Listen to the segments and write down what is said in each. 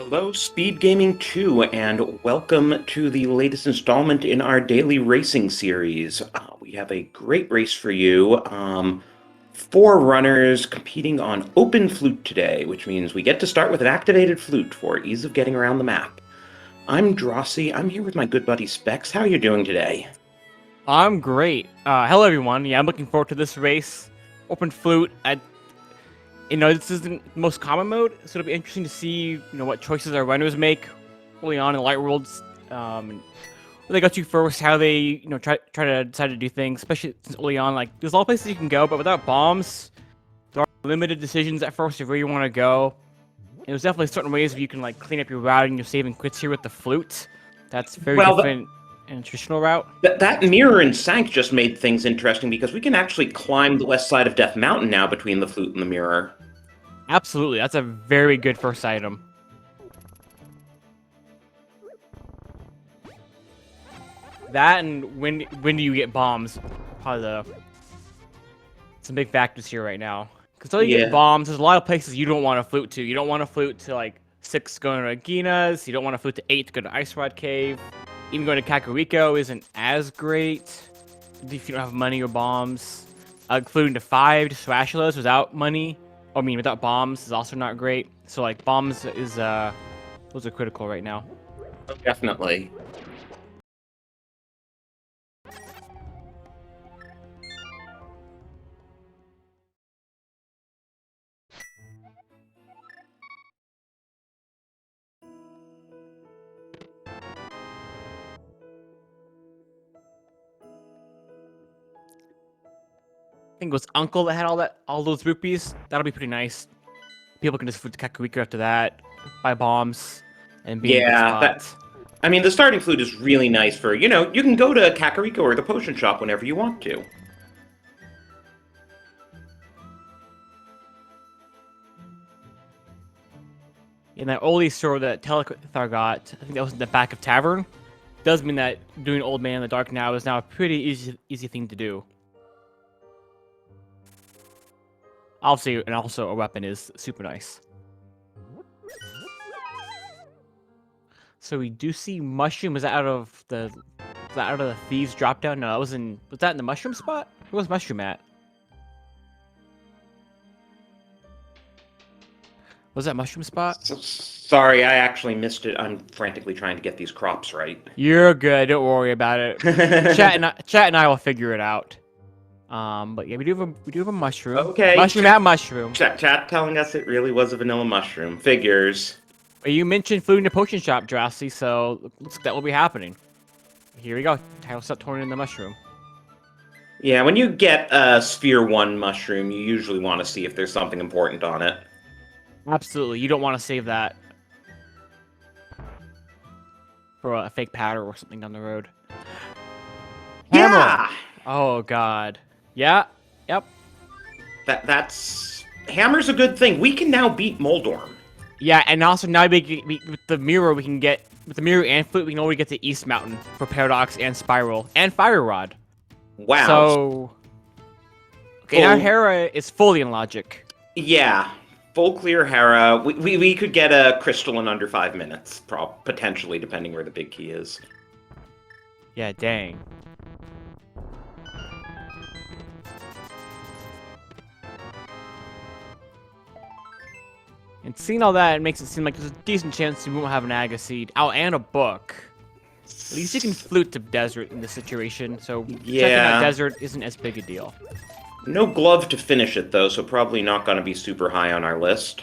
Hello, Speed Gaming 2, and welcome to the latest installment in our daily racing series. We have a great race for you. Four runners competing on open flute today, which means we get to start with an activated flute for ease of getting around the map. I'm Drosy. I'm here with my good buddy Specs. How are you doing today? I'm great. Hello, everyone. Yeah, I'm looking forward to this race. Open flute. This isn't the most common mode, so it'll be interesting to see, what choices our runners make early on in Light Worlds. And where they go to first, how they, try to decide to do things, especially since early on, like, there's a lot of places you can go, but without bombs, there are limited decisions at first of where you want to go. And there's definitely certain ways where you can, like, clean up your route and your saving quits here with the flute. That's very Well, different in a traditional route. that mirror and Sank just made things interesting because we can actually climb the west side of Death Mountain now between the flute and the mirror. Absolutely, that's a very good first item. That and when do you get bombs? Probably some big factors here right now. Because until you Yeah. get bombs, there's a lot of places you don't want to flute to. You don't want to flute to like 6 going to Aginas. You don't want to flute to 8 to go to Ice Rod Cave. Even going to Kakariko isn't as great if you don't have money or bombs. Fluting to 5 to Srashulas without money. Without bombs is also not great. So, like, bombs is, those are critical right now. Definitely. I think it was Uncle that had all those rupees. That'll be pretty nice. People can just flute to Kakariko after that, buy bombs, and be in a good Yeah, spot. the starting flute is really nice for, you can go to Kakariko or the potion shop whenever you want to. In that oldie store that Telethar got, I think that was in the back of Tavern, does mean that doing Old Man in the Dark now is now a pretty easy thing to do. Obviously, and also a weapon is super nice. So we do see Mushroom. Was that out of the Thieves drop down? No, that was in. Was that in the Mushroom spot? Where was Mushroom at? Was that Mushroom spot? Sorry, I actually missed it. I'm frantically trying to get these crops right. You're good. Don't worry about it. Chat and I will figure it out. But yeah, we do have a mushroom. Okay. Mushroom at mushroom. Chat telling us it really was a vanilla mushroom. Figures. You mentioned food in the potion shop, Drasty, so looks like that will be happening. Here we go. Title set torn in the mushroom. Yeah, when you get a Sphere 1 mushroom, you usually want to see if there's something important on it. Absolutely. You don't want to save that for a fake powder or something down the road. Hammer. Yeah! Oh, God. Yeah. Yep. That's... Hammer's a good thing. We can now beat Moldorm. Yeah, and also now with the mirror, we can get... With the mirror and flute, we can already get to East Mountain for Paradox and Spiral and Fire Rod. Wow. So... Okay, now Hera is fully in logic. Yeah. Full clear Hera. We could get a crystal in under 5 minutes, potentially, depending where the big key is. Yeah, dang. And seeing all that, it makes it seem like there's a decent chance you won't have an Agaseed. Oh, and a book. At least you can flute to Desert in this situation, so checking out Desert isn't as big a deal. No glove to finish it, though, so probably not going to be super high on our list.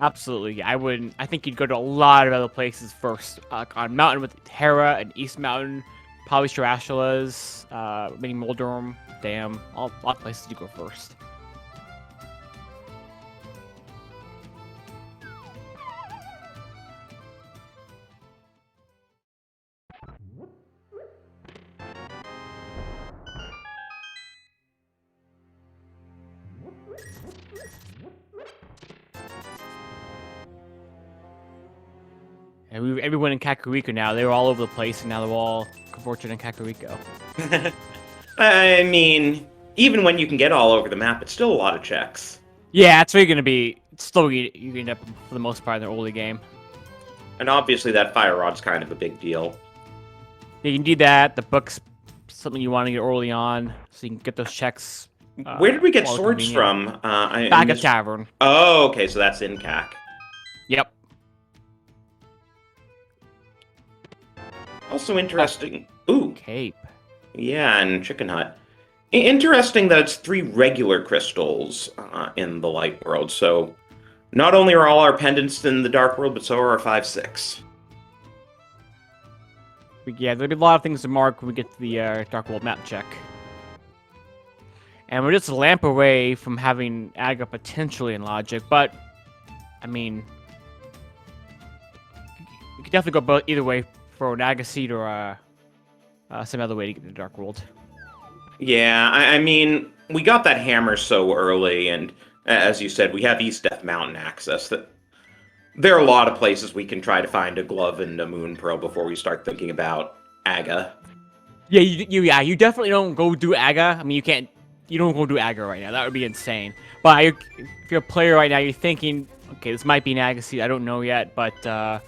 Absolutely, yeah, I think you'd go to a lot of other places first. On Mountain with Hera and East Mountain, probably Tarantula's, maybe Moldorm, Dam, a lot of places you go first. And everyone in Kakariko now, they were all over the place, and now they're all converted in Kakariko. I mean, even when you can get all over the map, it's still a lot of checks. Yeah, that's where you're going to be. It's still you end up, for the most part, in the early game. And obviously that fire rod's kind of a big deal. Yeah, you can do that. The book's something you want to get early on, so you can get those checks. Where did we get while swords convenient. from? Back at tavern. Oh, okay, so that's in CAC. Yep. Also interesting. Ooh, Cape. yeah, and Chicken Hut. Interesting that it's 3 regular crystals in the light world. So not only are all our pendants in the dark world, but so are our 5-6. Yeah, there'll be a lot of things to mark when we get to the Dark World map check. And we're just a lamp away from having Aga potentially in Logic, but, I mean, you could definitely go both either way for an Aga seed or some other way to get to the Dark World. Yeah, I mean, we got that hammer so early, and as you said, we have East Death Mountain access. That there are a lot of places we can try to find a glove and a moon pearl before we start thinking about Aga. Yeah, you definitely don't go do Aga. I mean, you don't go do Aga right now. That would be insane. But if you're a player right now, you're thinking, okay, this might be an Aga seed. I don't know yet, but the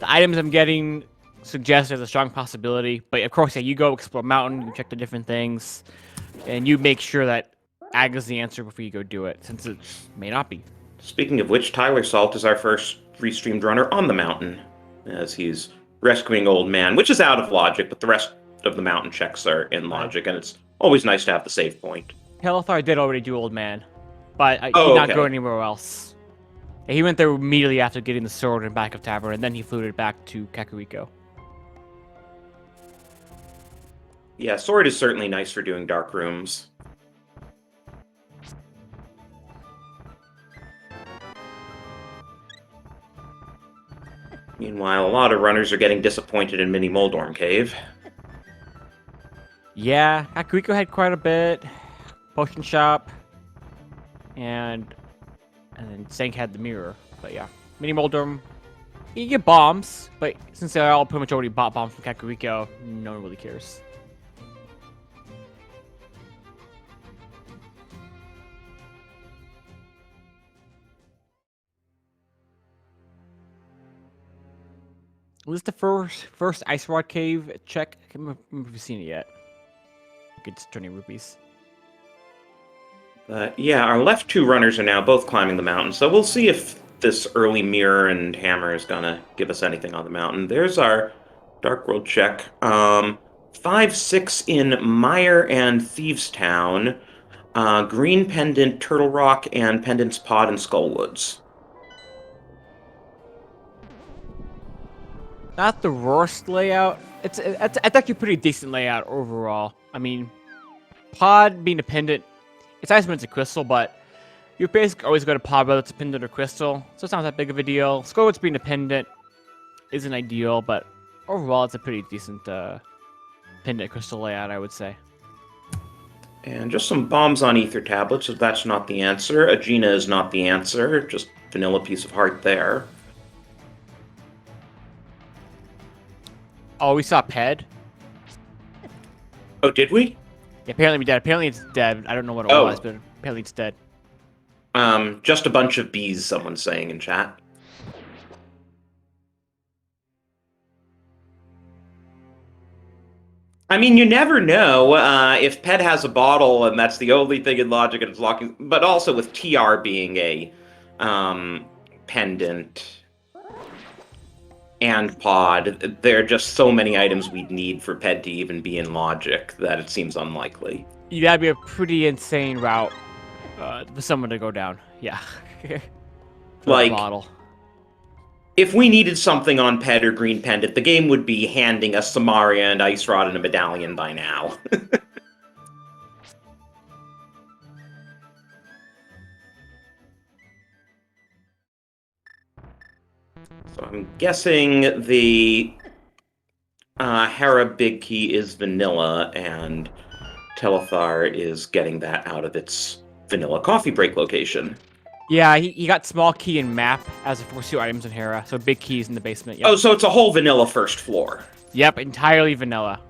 items I'm getting suggest there's a strong possibility. But of course, yeah, you go explore mountain, you check the different things, and you make sure that Aga's the answer before you go do it, since it may not be. Speaking of which, Tyler Salt is our first restreamed runner on the mountain, as he's rescuing Old Man, which is out of Logic, but the rest of the mountain checks are in Logic, and it's always nice to have the save point. Helithar did already do Old Man, but he did Oh, not okay. go anywhere else. Yeah, he went there immediately after getting the sword in back of Tavern, and then he fluted back to Kakariko. Yeah, sword is certainly nice for doing dark rooms. Meanwhile, a lot of runners are getting disappointed in Mini Moldorm Cave. Yeah, Kakariko had quite a bit. Potion shop. And then Sank had the mirror. But yeah, Mini Moldorm. You get bombs, but since they all pretty much already bought bombs from Kakariko, no one really cares. Was this the first Ice Rod Cave check? I can't remember if you've seen it yet. It's 20 rupees. Yeah, our left 2 runners are now both climbing the mountain, so we'll see if this early mirror and hammer is gonna give us anything on the mountain. There's our Dark World check. 5-6 in Mire and Thieves Town, Green Pendant, Turtle Rock, and Pendant's Pod and Skullwoods. Not the worst layout. It's actually a pretty decent layout overall. I mean, Pod being a pendant, it's nice when it's a crystal, but you basically always go to Pod whether it's a pendant or crystal, so it's not that big of a deal. Skullwoods being a pendant isn't ideal, but overall it's a pretty decent pendant crystal layout, I would say. And just some bombs on ether tablets, if that's not the answer. Agena is not the answer, just vanilla piece of heart there. Oh, we saw Ped. Oh, did we? Yeah, apparently we did. Apparently it's dead. I don't know what it was, but apparently it's dead. Just a bunch of bees, someone's saying in chat. I mean, you never know if Ped has a bottle and that's the only thing in Logic and it's locking. But also with TR being a pendant and Pod, there are just so many items we'd need for Ped to even be in Logic that it seems unlikely. Yeah, that'd be a pretty insane route for someone to go down. Yeah. Like, bottle. If we needed something on Ped or Green Pendant, the game would be handing us Samaria and Ice Rod and a medallion by now. So I'm guessing the Hera Big Key is vanilla, and Telethar is getting that out of its vanilla coffee break location. Yeah, he got small key and map as the first 2 items in Hera, so big keys in the basement. Yep. Oh, so it's a whole vanilla first floor. Yep, entirely vanilla.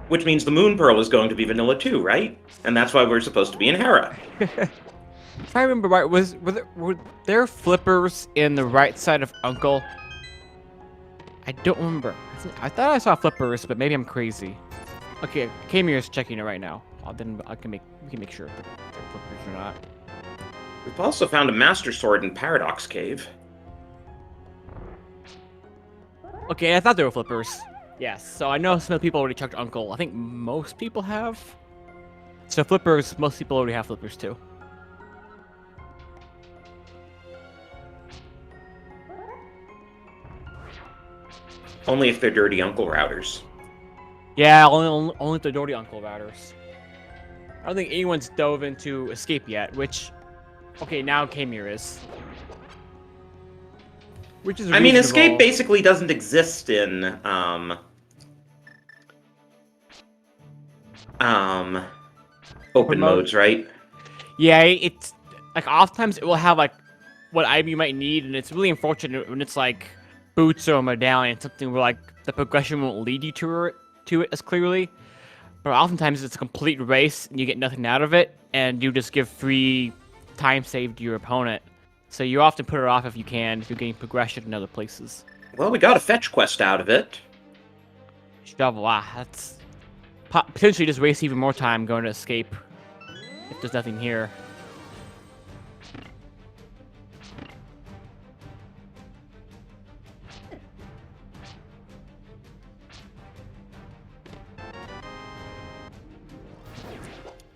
Which means the Moon Pearl is going to be vanilla too, right? And that's why we're supposed to be in Hera. If I remember right, were there flippers in the right side of Uncle? I don't remember. I thought I saw flippers, but maybe I'm crazy. Okay, Kamir is checking it right now. Then we can make sure if they're flippers or not. We've also found a Master Sword in Paradox Cave. Okay, I thought they were flippers. Yes, so I know some people already checked Uncle. I think most people have. So flippers, most people already have flippers too. Only if they're dirty Uncle routers. Yeah, only the dirty Uncle routers. I don't think anyone's dove into Escape yet, which... Okay, now Kamir is. Which is I mean, reasonable. Escape basically doesn't exist in, open modes, right? Yeah, it's... Like, oftentimes it will have, like, what item you might need, and it's really unfortunate when it's, like, boots or a medallion, something where, like, the progression won't lead you to it as clearly. But oftentimes it's a complete race, and you get nothing out of it, and you just give free time save to your opponent. So you often put it off if you can, if you're getting progression in other places. Well, we got a fetch quest out of it. Shovel, that's... potentially just waste even more time going to Escape, if there's nothing here.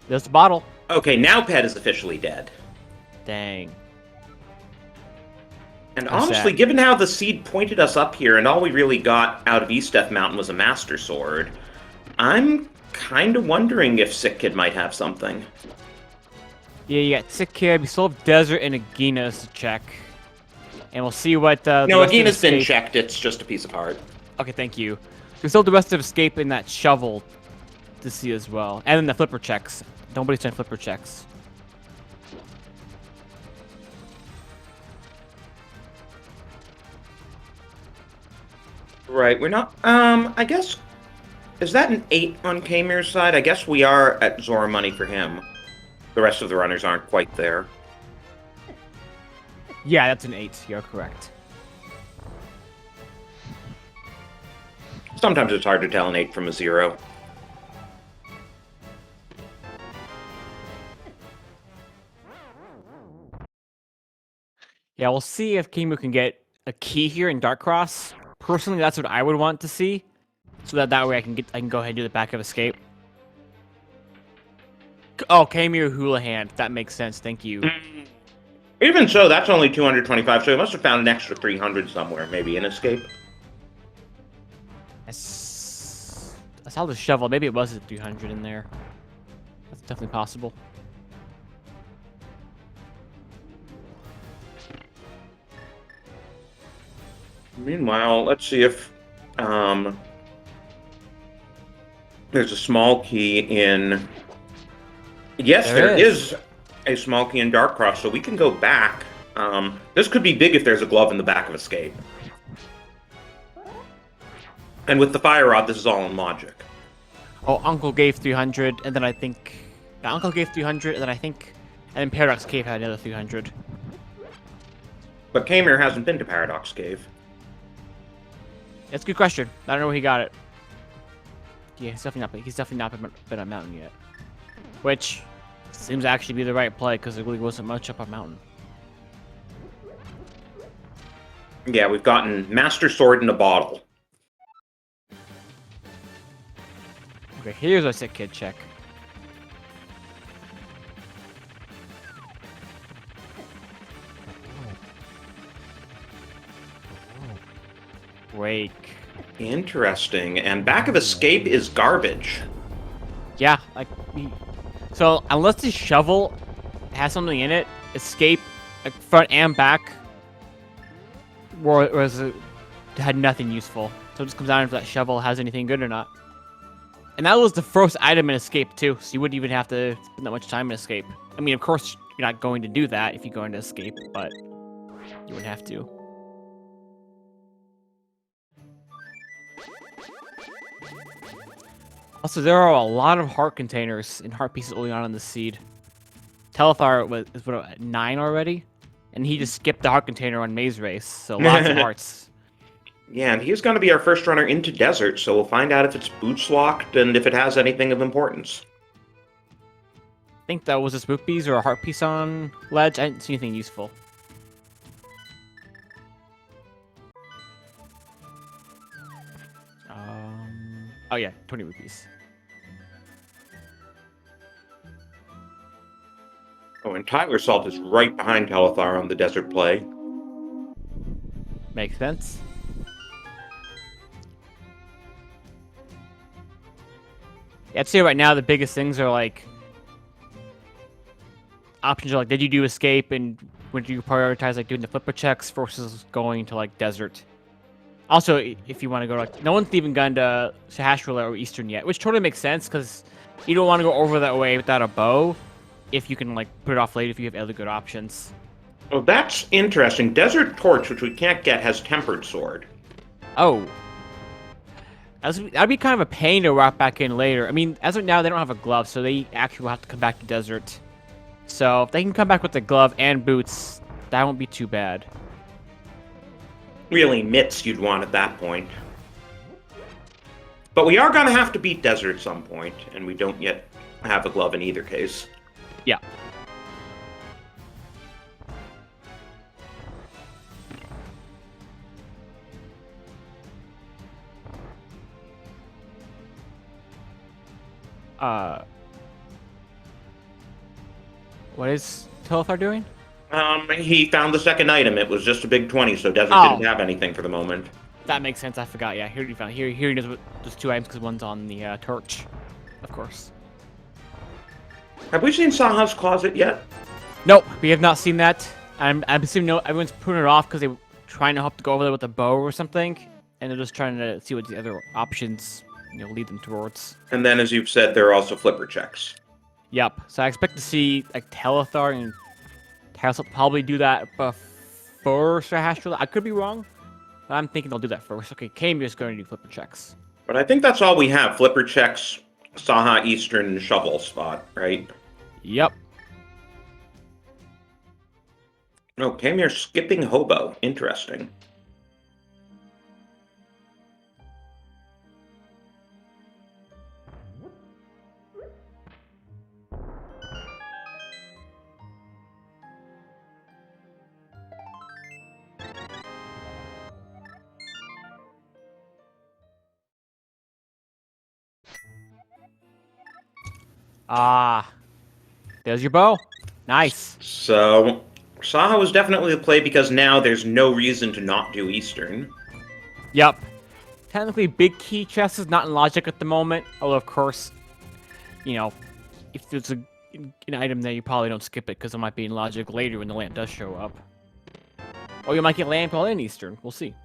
There's the bottle. Okay, now Pet is officially dead. Dang. And That's honestly, sad. given how the seed pointed us up here, and all we really got out of East Death Mountain was a Master Sword, I'm kind of wondering if Sick Kid might have something. Yeah, you got Sick Kid, we still have Desert and Aegina's to check. And we'll see what No, the rest of Agina's been Escape... checked, it's just a piece of art. Okay, thank you. We still have the rest of Escape in that shovel to see as well. And then the flipper checks. Nobody's done flipper checks. Right, we're not, I guess, is that an 8 on Kamir's side? I guess we are at Zora money for him. The rest of the runners aren't quite there. Yeah, that's an 8. You're correct. Sometimes it's hard to tell an 8 from a 0. Yeah, we'll see if Kimu can get a key here in Dark Cross. Personally, that's what I would want to see, so that way I can go ahead and do the back of Escape. Oh, Kamir Houlihan. That makes sense. Thank you. Even so, that's only 225, so he must have found an extra 300 somewhere, maybe in Escape. I saw the shovel. Maybe it was a 300 in there. That's definitely possible. Meanwhile, let's see if there's a small key in... Yes, there is a small key in Dark Cross, so we can go back. This could be big if there's a glove in the back of Escape. And with the fire rod, this is all in logic. Oh, Uncle gave 300, and then I think... Yeah, Uncle gave 300, and then I think... And then Paradox Cave had another 300. But Kamir hasn't been to Paradox Cave. That's a good question. I don't know where he got it. Yeah, he's definitely not been on Mountain yet. Which seems to actually be the right play, because there really wasn't much up on Mountain. Yeah, we've gotten Master Sword in a bottle. Okay, here's our Sick Kid check. Wake. Interesting. And back of Escape is garbage. Yeah, like... So, unless the shovel has something in it, Escape, like front and back, had nothing useful. So it just comes down to if that shovel has anything good or not. And that was the first item in Escape, too, so you wouldn't even have to spend that much time in Escape. I mean, of course, you're not going to do that if you go into Escape, but you wouldn't have to. Also, there are a lot of heart containers and heart pieces early on in the seed. Telethar is at 9 already, and he just skipped the heart container on Maze Race, so lots of hearts. Yeah, and he's going to be our first runner into Desert, so we'll find out if it's boots locked and if it has anything of importance. I think that was just rupees or a heart piece on ledge. I didn't see anything useful. Oh yeah, 20 rupees. Oh, and Tyler Salt is right behind Telethar on the Desert play. Makes sense. Yeah, I'd say right now the biggest things are like options are like, did you do escape and would you prioritize like doing the flipper checks versus going to like desert? Also, if you want to go like, no one's even gone to Sahasrahla or Eastern yet, which totally makes sense because you don't want to go over that way without a bow. If you can like put it off later, if you have other good options. Oh, that's interesting. Desert Torch, which we can't get, has Tempered Sword. Oh. That'd be kind of a pain to wrap back in later. I mean, as of now, they don't have a glove, so they actually will have to come back to desert. So if they can come back with the glove and boots, that won't be too bad. Really, mitts you'd want at that point. But we are going to have to beat Desert at some point, and we don't yet have a glove in either case. Yeah. What is Telethar doing? He found the second item. It was just a big 20, so Desert didn't have anything for the moment. That makes sense. I forgot. Yeah, here he found. Here he does just 2 items because one's on the torch, of course. Have we seen Saha's closet yet? Nope, we have not seen that. I'm assuming no. Everyone's putting it off because they're trying to hope to go over there with a bow or something, and they're just trying to see what the other options lead them towards. And then, as you've said, there are also flipper checks. Yep. So I expect to see like Telethar and Tails will probably do that before Sahasrahla. I could be wrong, but I'm thinking they'll do that first. Okay, Kamir's going to do flipper checks. But I think that's all we have. Flipper checks, Saha Eastern shovel spot, right? Yep. Oh, Kamir skipping Hobo. Interesting. Ah, there's your bow. Nice. So, Saha was definitely the play because now there's no reason to not do Eastern. Yep. Technically, big key chest is not in logic at the moment. Although, of course, if there's an item there, you probably don't skip it because it might be in logic later when the lamp does show up. Or you might get lamp while in Eastern. We'll see.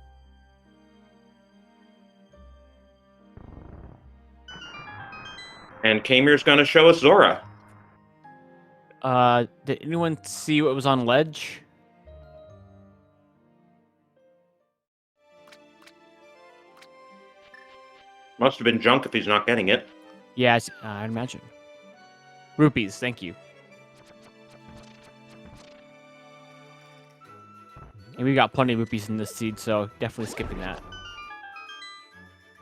And Kamir's going to show us Zora. Did anyone see what was on ledge? Must have been junk if he's not getting it. Yeah, I'd imagine. Rupees, thank you. And we got plenty of rupees in this seed, so definitely skipping that.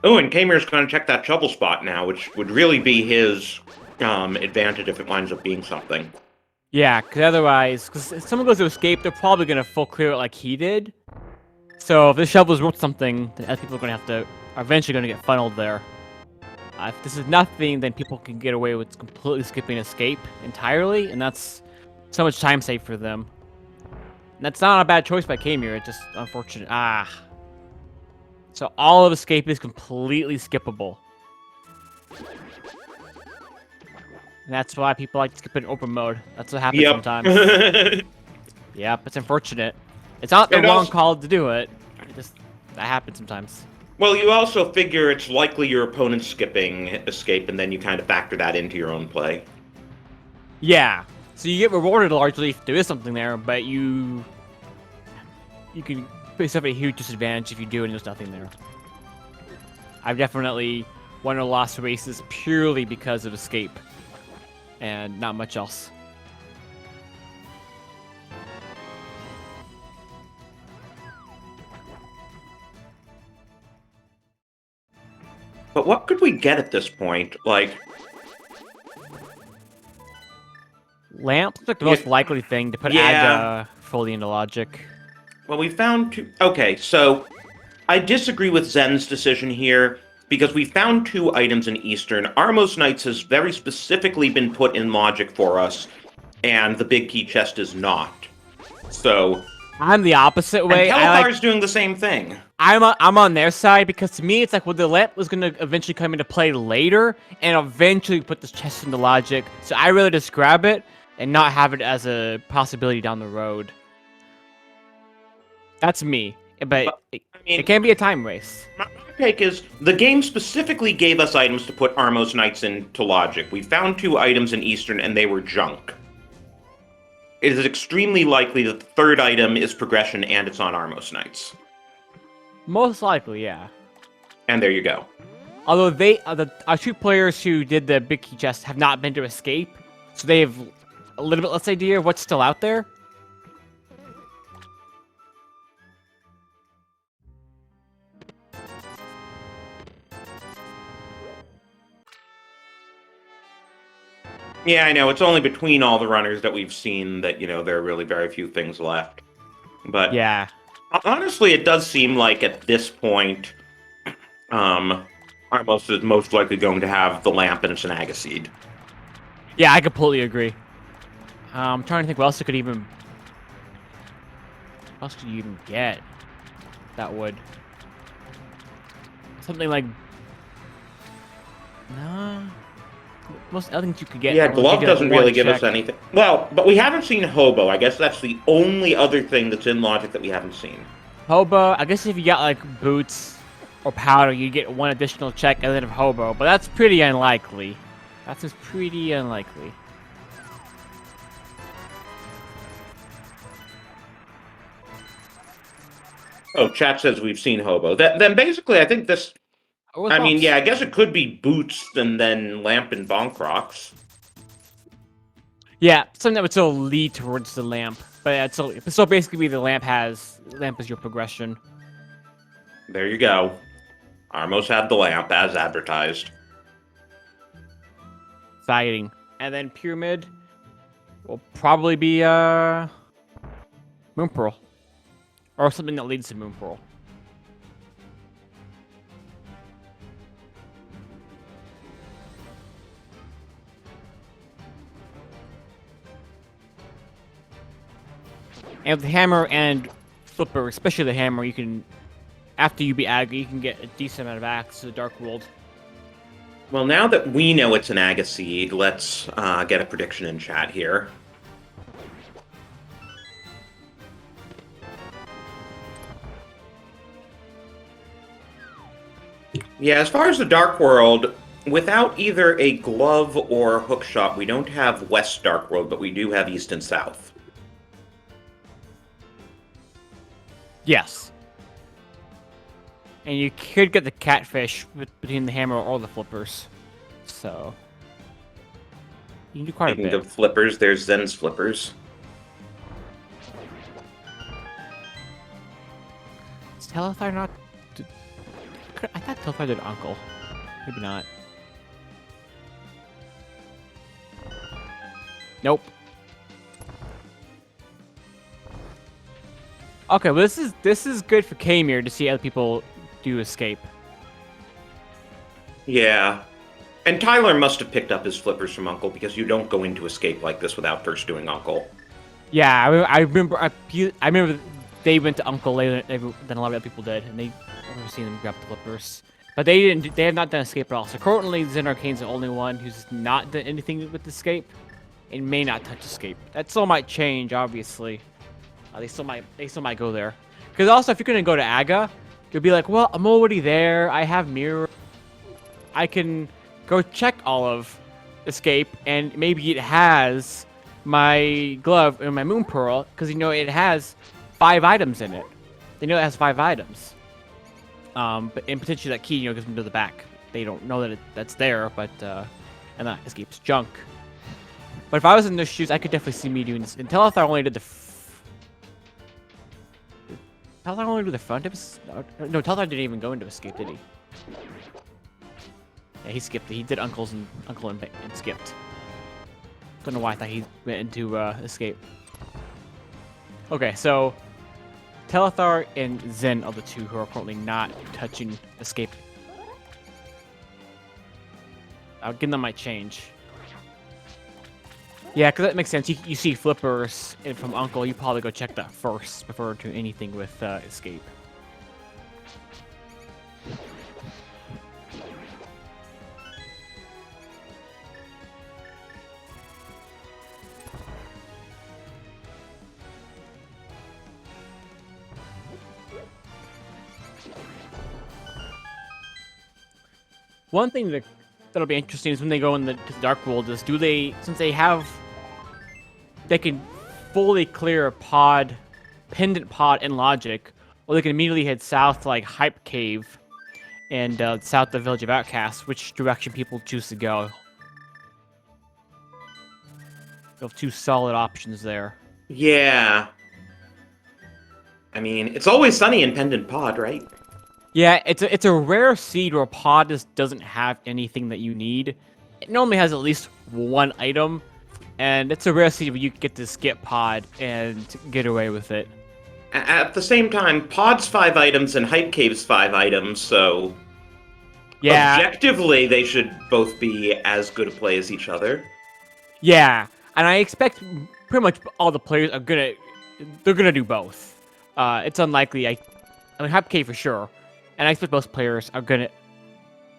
Oh, and Kamir's going to check that shovel spot now, which would really be his advantage if it winds up being something. Yeah, because otherwise, if someone goes to escape, they're probably going to full clear it like he did. So if this shovel's worth something, then other people are going to have to, are eventually going to get funneled there. If this is nothing, then people can get away with completely skipping escape entirely, and that's so much time saved for them. And that's not a bad choice by Kamir, it's just unfortunate. So all of escape is completely skippable. And that's why people like to skip in open mode. That's what happens sometimes. Yep, it's unfortunate. It's not the wrong call to do it. That happens sometimes. Well, you also figure it's likely your opponent's skipping escape, and then you kind of factor that into your own play. Yeah. So you get rewarded largely if there is something there, but you can put yourself at a huge disadvantage if you do and there's nothing there. I've definitely won or lost races purely because of escape, and not much else. But what could we get at this point? Like, Lamp is like the yeah, most likely thing to put yeah. Aga fully into logic. Well, we found two. Okay, so I disagree with Zen's decision here because we found two items in Eastern. Armos Knights has very specifically been put in logic for us, and the big key chest is not. So, I'm the opposite and way. Telithar's doing the same thing. I'm on their side because to me it's like, well, the lamp was gonna eventually come into play later and eventually put this chest into logic. So I really just grab it and not have it as a possibility down the road. That's me, but I it mean, can be a time race. my take is the game specifically gave us items to put Armos Knights into logic. We found two items in Eastern, and they were junk. It is extremely likely that the third item is progression and it's on Armos Knights. Most likely, yeah. And there you go. Although our two players who did the big key chest have not been to escape, so they have a little bit less idea of what's still out there. Yeah, I know. It's only between all the runners that we've seen that, there are really very few things left. But Yeah. honestly, it does seem like at this point, Armos is most likely going to have the lamp and Sanaga Seed. Yeah, I completely agree. I'm trying to think what else could you even get that would something like no. Most other things you could get. Yeah, only Glove give you, like, doesn't one really give us check. anything. Well, but we haven't seen Hobo. I guess that's the only other thing that's in Logic that we haven't seen. Hobo, I guess if you got like boots or powder, you get one additional check instead of hobo, but that's pretty unlikely. That's just pretty unlikely. Oh, chat says we've seen Hobo. Then basically, I think this. I mean, yeah, I guess it could be Boots and then Lamp and Bonkrox. Yeah, something that would still lead towards the lamp, but it's still basically the lamp is your progression. There you go. Armos had the lamp as advertised. Exciting. And then Pyramid will probably be Moon Pearl. Or something that leads to Moon Pearl. And with the hammer and flipper, especially the hammer, you can, after you beat Aga, you can get a decent amount of access to the Dark World. Well, now that we know it's an Aga Seed, let's get a prediction in chat here. Yeah, as far as the Dark World, without either a glove or hookshot, we don't have West Dark World, but we do have East and South. Yes. And you could get the catfish between the hammer or the flippers. So you can do quite a bit. Speaking of flippers, there's Zen's flippers. Is Telethar not... I thought Telethar did Uncle. Maybe not. Nope. Okay, well this is good for Kamir to see other people do escape. Yeah. And Tyler must have picked up his flippers from Uncle, because you don't go into escape like this without first doing Uncle. Yeah, I remember they went to Uncle later than a lot of other people did, and I remember seeing them grab the flippers. But they have not done escape at all. So currently Zen Arcane's the only one who's not done anything with escape and may not touch escape. That still might change, obviously. They still might go there. Because also, if you're gonna go to Aga, you'll be like, well, I'm already there. I have mirror. I can go check all of escape, and maybe it has my glove and my moon pearl, because it has 5 items in it. They know it has 5 items. But and potentially that key, gives them to the back. They don't know that that's there, but and that escape's junk. But if I was in those shoes, I could definitely see me doing this. And Telethar only did the. Telethar only did the front of his. No, Telethar didn't even go into escape, did he? Yeah, he skipped it. He did Uncle and skipped. Don't know why I thought he went into escape. Okay, so Telethar and Zen are the two who are currently not touching escape. I'll give them my change. Yeah, because that makes sense. You see flippers and from Uncle, you probably go check that first before doing anything with escape. One thing that'll be interesting is when they go to the Dark World is since they can fully clear a pod, pendant pod in Logic, or they can immediately head south to like Hype Cave and south to Village of Outcasts, which direction people choose to go. You have two solid options there. Yeah. I mean, it's always sunny in Pendant Pod, right? Yeah, it's a rare seed where a pod just doesn't have anything that you need. It normally has at least one item, and it's a rare seed where you get to skip pod and get away with it. At the same time, Pod's 5 items and Hype Cave's 5 items, so Yeah, objectively they should both be as good a play as each other. yeah, and I expect pretty much all the players are gonna do both. It's unlikely. I mean, Hype Cave for sure. And I expect most players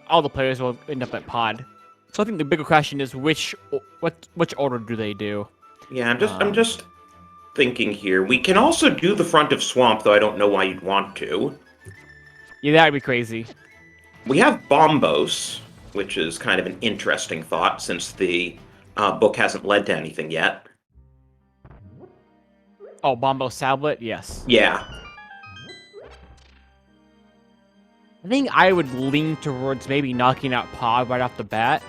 all the players will end up at pod. So I think the bigger question is which order do they do? Yeah, I'm just thinking here. We can also do the front of Swamp, though I don't know why you'd want to. Yeah, that'd be crazy. We have Bombos, which is kind of an interesting thought since the book hasn't led to anything yet. Oh, Bombo Sablet, yes. Yeah. I think I would lean towards maybe knocking out Pod right off the bat.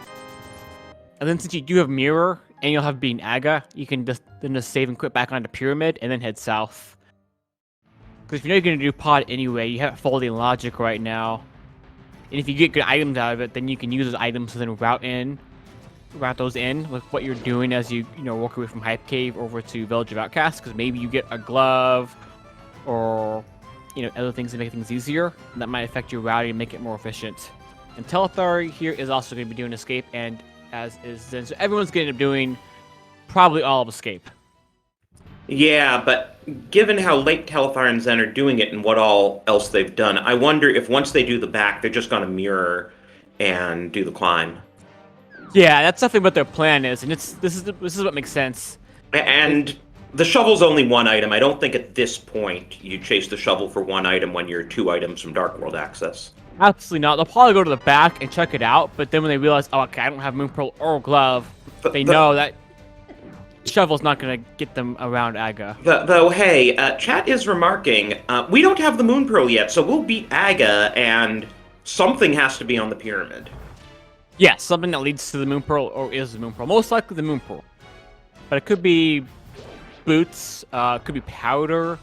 And then since you do have Mirror, and you'll have being Aga, you can just save and quit back onto Pyramid, and then head south. Because if you know you're going to do Pod anyway, you have Folding Logic right now. And if you get good items out of it, then you can use those items to then route those in with what you're doing as you work away from Hype Cave over to Village of Outcasts, because maybe you get a glove or other things to make things easier, and that might affect your routing and make it more efficient. And Telethar here is also going to be doing escape, and as is Zen, so everyone's going to end up doing probably all of escape. Yeah, but given how late Telethar and Zen are doing it and what all else they've done, I wonder if once they do the back, they're just going to mirror and do the climb. Yeah, that's definitely what their plan is, and this is what makes sense. And the shovel's only one item. I don't think at this point you chase the shovel for one item when you're 2 items from Dark World access. Absolutely not. They'll probably go to the back and check it out, but then when they realize, oh, okay, I don't have Moon Pearl or Glove, they know that shovel's not going to get them around Aga. Though, hey, chat is remarking, we don't have the Moon Pearl yet, so we'll beat Aga, and something has to be on the pyramid. Yeah, something that leads to the Moon Pearl or is the Moon Pearl. Most likely the Moon Pearl. But it could be boots, could be powder.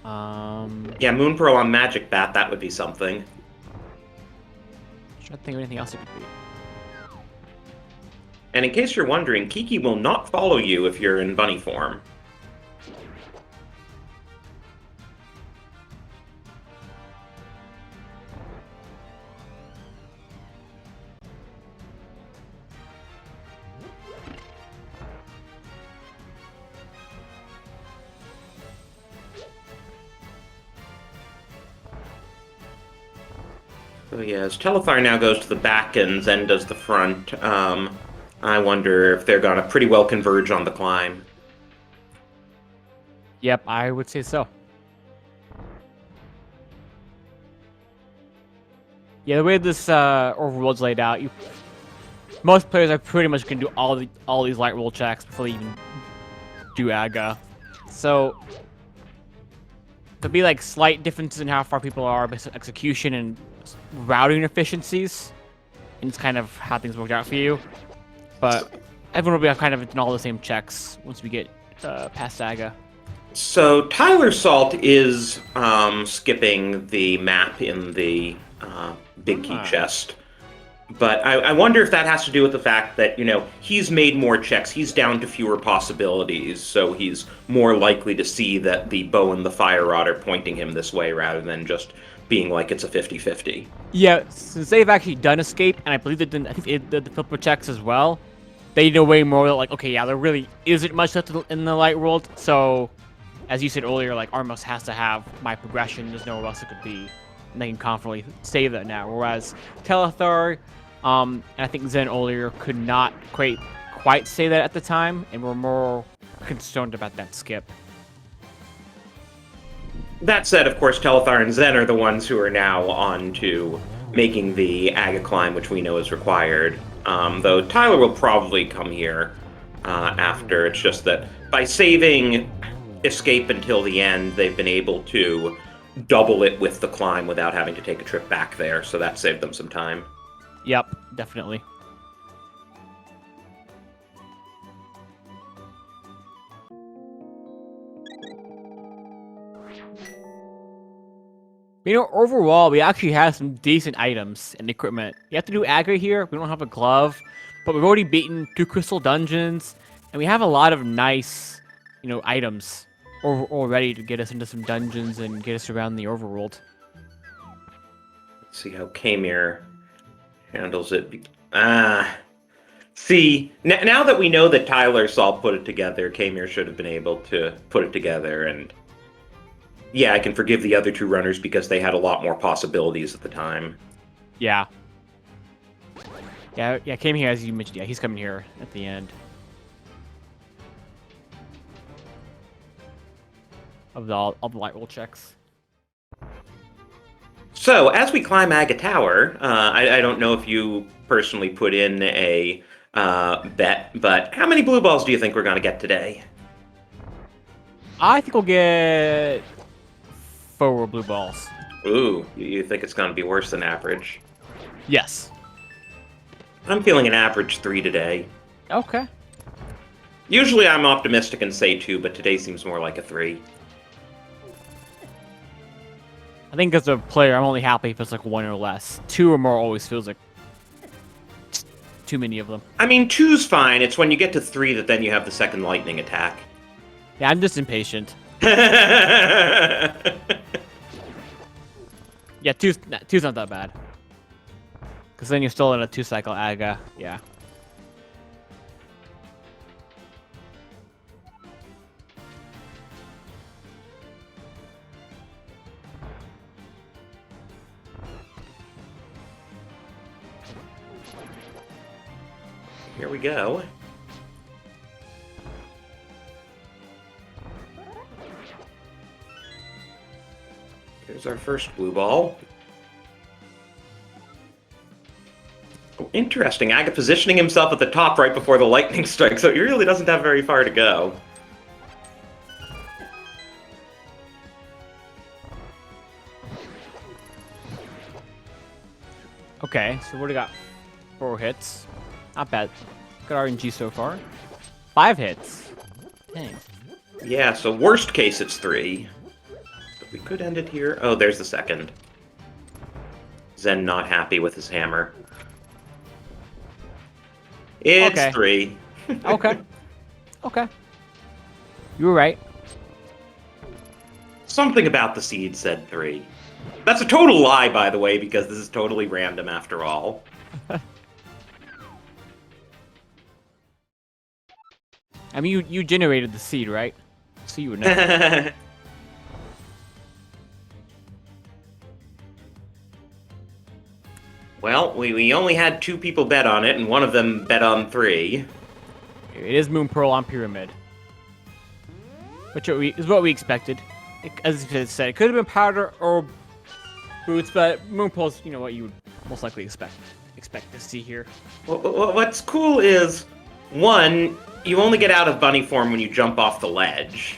Yeah, Moon Pearl on Magic Bat, that would be something. I'm trying to think of anything else it could be. And in case you're wondering, Kiki will not follow you if you're in bunny form. So yeah, as Telethar now goes to the back and Zen does the front, I wonder if they're gonna pretty well converge on the climb. Yep, I would say so. Yeah, the way this overworld's laid out, most players are pretty much gonna do all these light roll checks before they even do Aga. So there'll be like slight differences in how far people are based on execution and routing efficiencies, and it's kind of how things worked out for you. But everyone will be kind of in all the same checks once we get past Aga. So Tyler Salt is skipping the map in the big key chest. But I wonder if that has to do with the fact that, he's made more checks. He's down to fewer possibilities, so he's more likely to see that the bow and the fire rod are pointing him this way rather than just being like it's a 50-50. Yeah, since they've actually done escape, and I believe they did. I think they did the flipper checks as well. They know way more. Like, okay, yeah, there really isn't much left in the light world. So, as you said earlier, like Armos has to have my progression. There's nowhere else it could be, and they can confidently say that now. Whereas Telethar, and I think Zen earlier could not quite say that at the time, and were more concerned about that skip. That said, of course, Telethar and Zen are the ones who are now on to making the Aga climb, which we know is required. Though Tyler will probably come here after. It's just that by saving escape until the end, they've been able to double it with the climb without having to take a trip back there, so that saved them some time. Yep, definitely. Overall, we actually have some decent items and equipment. You have to do aggro here. We don't have a glove, but we've already beaten 2 crystal dungeons, and we have a lot of nice, items already to get us into some dungeons and get us around the overworld. Let's see how Kamir handles it. See, now that we know that Tyler saw put it together, Kamir should have been able to put it together, and yeah, I can forgive the other 2 runners because they had a lot more possibilities at the time. Yeah. Yeah, came here, as you mentioned. Yeah, he's coming here at the end of all the light roll checks. So, as we climb Aga Tower, I don't know if you personally put in a bet, but how many blue balls do you think we're going to get today? I think we'll get 4 blue balls. Ooh, you think it's going to be worse than average? Yes. I'm feeling an average 3 today. Okay. Usually I'm optimistic and say 2, but today seems more like a 3. I think as a player, I'm only happy if it's like 1 or less. 2 or more always feels like too many of them. I mean, 2's fine. It's when you get to 3 that then you have the second lightning attack. Yeah, I'm just impatient. Yeah, two's not that bad. Because then you're still in a 2-cycle Aga. Yeah. Here we go. Here's our first blue ball. Oh, interesting. Aga positioning himself at the top right before the lightning strike, so he really doesn't have very far to go. Okay, so we already got 4 hits. Not bad. Good RNG so far. 5 hits. Dang. Yeah, so worst case it's 3. But we could end it here. Oh, there's the second. Zen not happy with his hammer. It's Okay. 3. Okay. Okay. You were right. Something about the seed said 3. That's a total lie, by the way, because this is totally random after all. I mean, you generated the seed, right? So you would know. Well, we only had 2 people bet on it, and one of them bet on 3. It is Moon Pearl on Pyramid. Which is what we expected. As I said, it could have been Powder or Boots, but Moon Pearl's, what you would most likely expect to see here. What's cool is, 1, you only get out of bunny form when you jump off the ledge.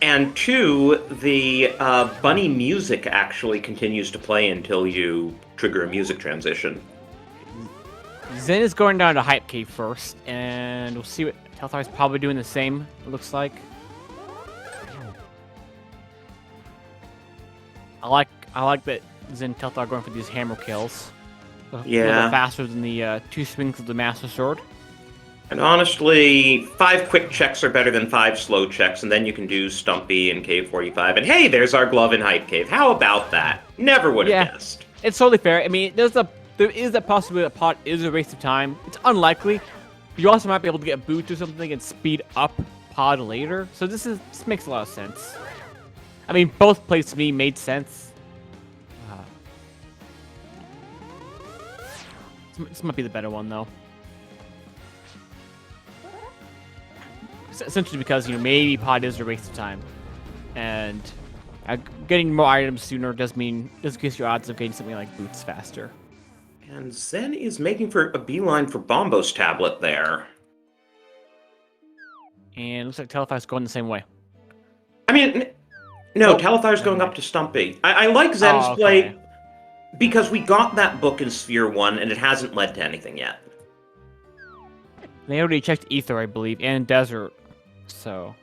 And 2, the bunny music actually continues to play until you trigger a music transition. Zen is going down to Hype Cave first, and we'll see what Telthar is probably doing the same, it looks like. I like that Zen and Telthar are going for these hammer kills. A little bit Yeah. faster than the 2 swings of the Master Sword. And honestly, 5 quick checks are better than 5 slow checks, and then you can do Stumpy and Cave 45. And hey, there's our Glove and Hype Cave. How about that? Never would have Yeah, guessed. it's totally fair. I mean, there is a possibility that Pod is a waste of time. It's unlikely. But you also might be able to get boots or something and speed up Pod later. So this makes a lot of sense. I mean, both plays to me made sense. This might be the better one though. Essentially because, maybe Pod is a waste of time. And getting more items sooner does increase your odds of getting something like boots faster. And Zen is making for a beeline for Bombo's tablet there. And looks like Telefire's going the same way. I mean, no, Telethar's going up to Stumpy. I like Zen's play because we got that book in Sphere 1 and it hasn't led to anything yet. They already checked Ether, I believe, and Desert, so...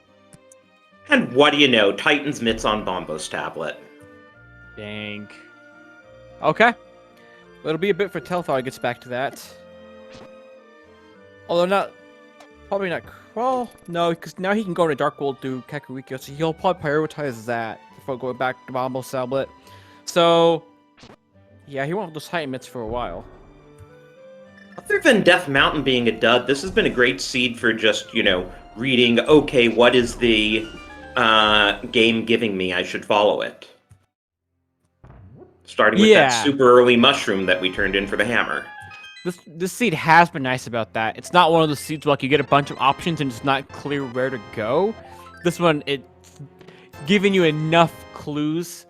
And what do you know? Titan's mitts on Bombo's tablet. Dang. Okay. It'll be a bit for Telethar gets back to that. Although probably not Crawl. No, because now he can go to Dark World through Kakariko, so he'll probably prioritize that before going back to Bombo's tablet. So, yeah, he won't have those Titan mitts for a while. Other than Death Mountain being a dud, this has been a great seed for just, reading, okay, what is the game giving me? I should follow it. Starting with that super early mushroom that we turned in for the hammer. This seed has been nice about that. It's not one of those seeds where you get a bunch of options and it's not clear where to go. This one, it's giving you enough clues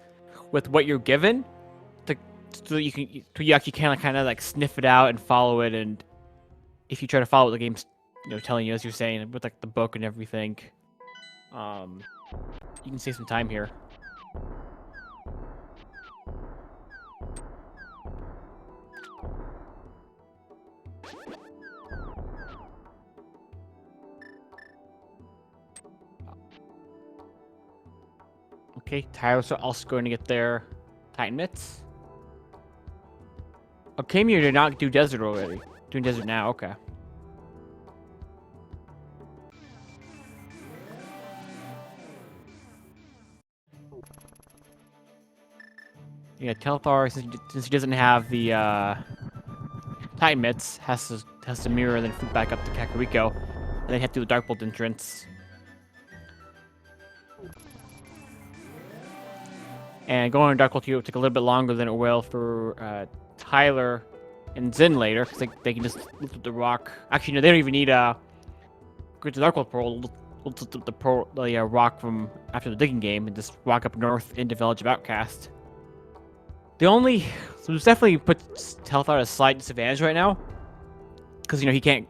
with what you're given so that you actually kind of like sniff it out and follow it. And if you try to follow what the game's telling you, as you're saying, with like the book and everything, you can save some time here. Okay, Tyler's also going to get their Titan mitts. Okay, you did not do Desert already. Doing Desert now, okay. Yeah, Telethar, since he doesn't have the Titan mitts, has to mirror and then flip back up to Kakariko, and then head through the Dark Bolt entrance. And going to Dark Bolt will take a little bit longer than it will for Tyler and Zen later, because they can just lift up the rock. Actually, no, they don't even need go to the Dark Bolt Pearl. We'll lift up the rock from after the digging game and just walk up north into Village of Outcast. So this definitely puts Telethar at a slight disadvantage right now, because he can't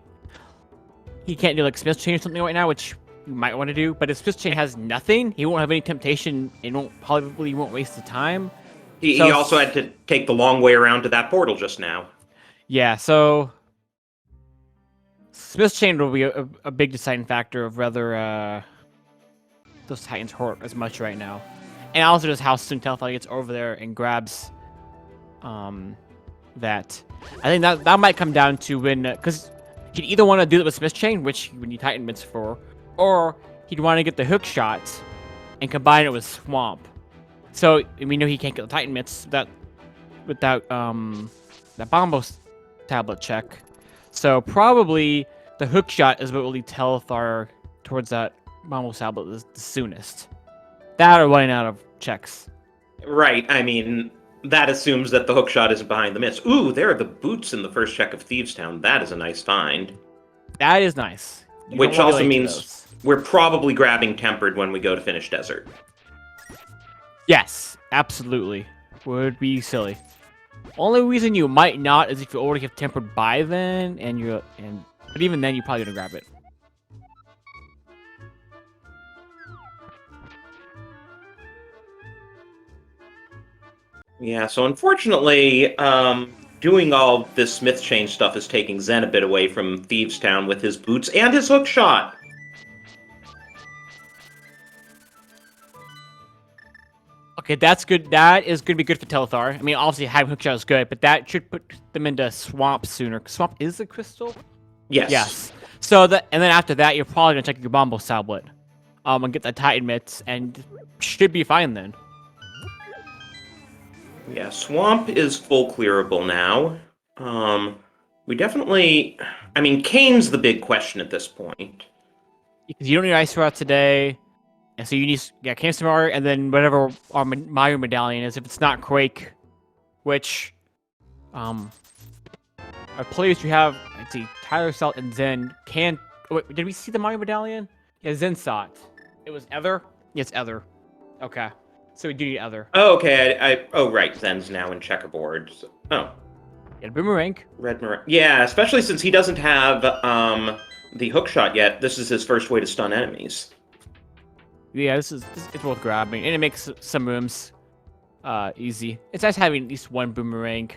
do like Smith's Chain or something right now, which you might want to do. But if Smith's Chain has nothing, he won't have any temptation and probably won't waste the time. He also had to take the long way around to that portal just now. Yeah, so Smith's Chain will be a big deciding factor of whether those Titans hurt as much right now. And also just how soon Telethar gets over there and grabs that. I think that might come down to when, because he'd either want to do it with Smith's Chain, which you need Titan mitts for, or he'd want to get the hook shot and combine it with Swamp. So we know he can't get the Titan mitts without that Bombo's tablet check. So probably the hook shot is what will lead Telethar towards that Bombo's tablet the soonest. That or running out of checks. Right. I mean, that assumes that the hookshot isn't behind the mitts. Ooh, there are the boots in the first check of Thieves Town. That is a nice find. That is nice. Which also means we're probably grabbing Tempered when we go to finish Desert. Yes, absolutely. Would be silly. Only reason you might not is if you already have Tempered by then, but even then, you're probably gonna grab it. Yeah, so unfortunately, doing all this Smith Chain stuff is taking Zen a bit away from Thieves Town with his boots and his hook shot. Okay, that's good. That is going to be good for Telethar. I mean, obviously having hookshot is good, but that should put them into Swamp sooner. Swamp is a crystal? Yes. Yes. So that, and then after that, you're probably going to check your Bombos tablet. And get the Titan mitts, and should be fine then. Yeah, Swamp is full clearable now. We definitely... I mean, Kane's the big question at this point. Because you don't need Ice Rod today, and so you need Cancer Mario, and then whatever our Mario medallion is. If it's not Quake, which, our players you have, let's see, Tyler, Salt, and Zen can... Oh, wait, did we see the Mario medallion? Yeah, Zen saw it. It was Ether? Yes, Ether. Okay. So we do need Ether. Oh, okay. Oh, right. Zen's now in checkerboard. So, oh. Yeah, Boomerang. Red Mirage. Yeah, especially since he doesn't have the hookshot yet. This is his first way to stun enemies. Yeah, it's worth grabbing, and it makes some rooms easy. It's nice having at least one Boomerang.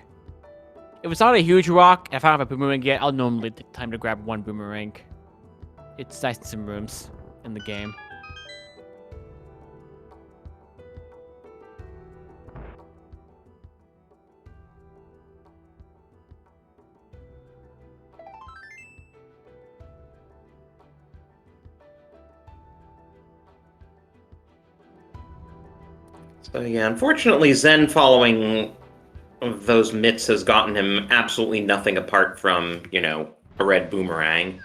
If it's not a huge rock, if I don't have a Boomerang yet, I'll normally take time to grab one Boomerang. It's nice in some rooms in the game. So yeah, unfortunately, Zen following those mitts has gotten him absolutely nothing apart from, you know, a red boomerang.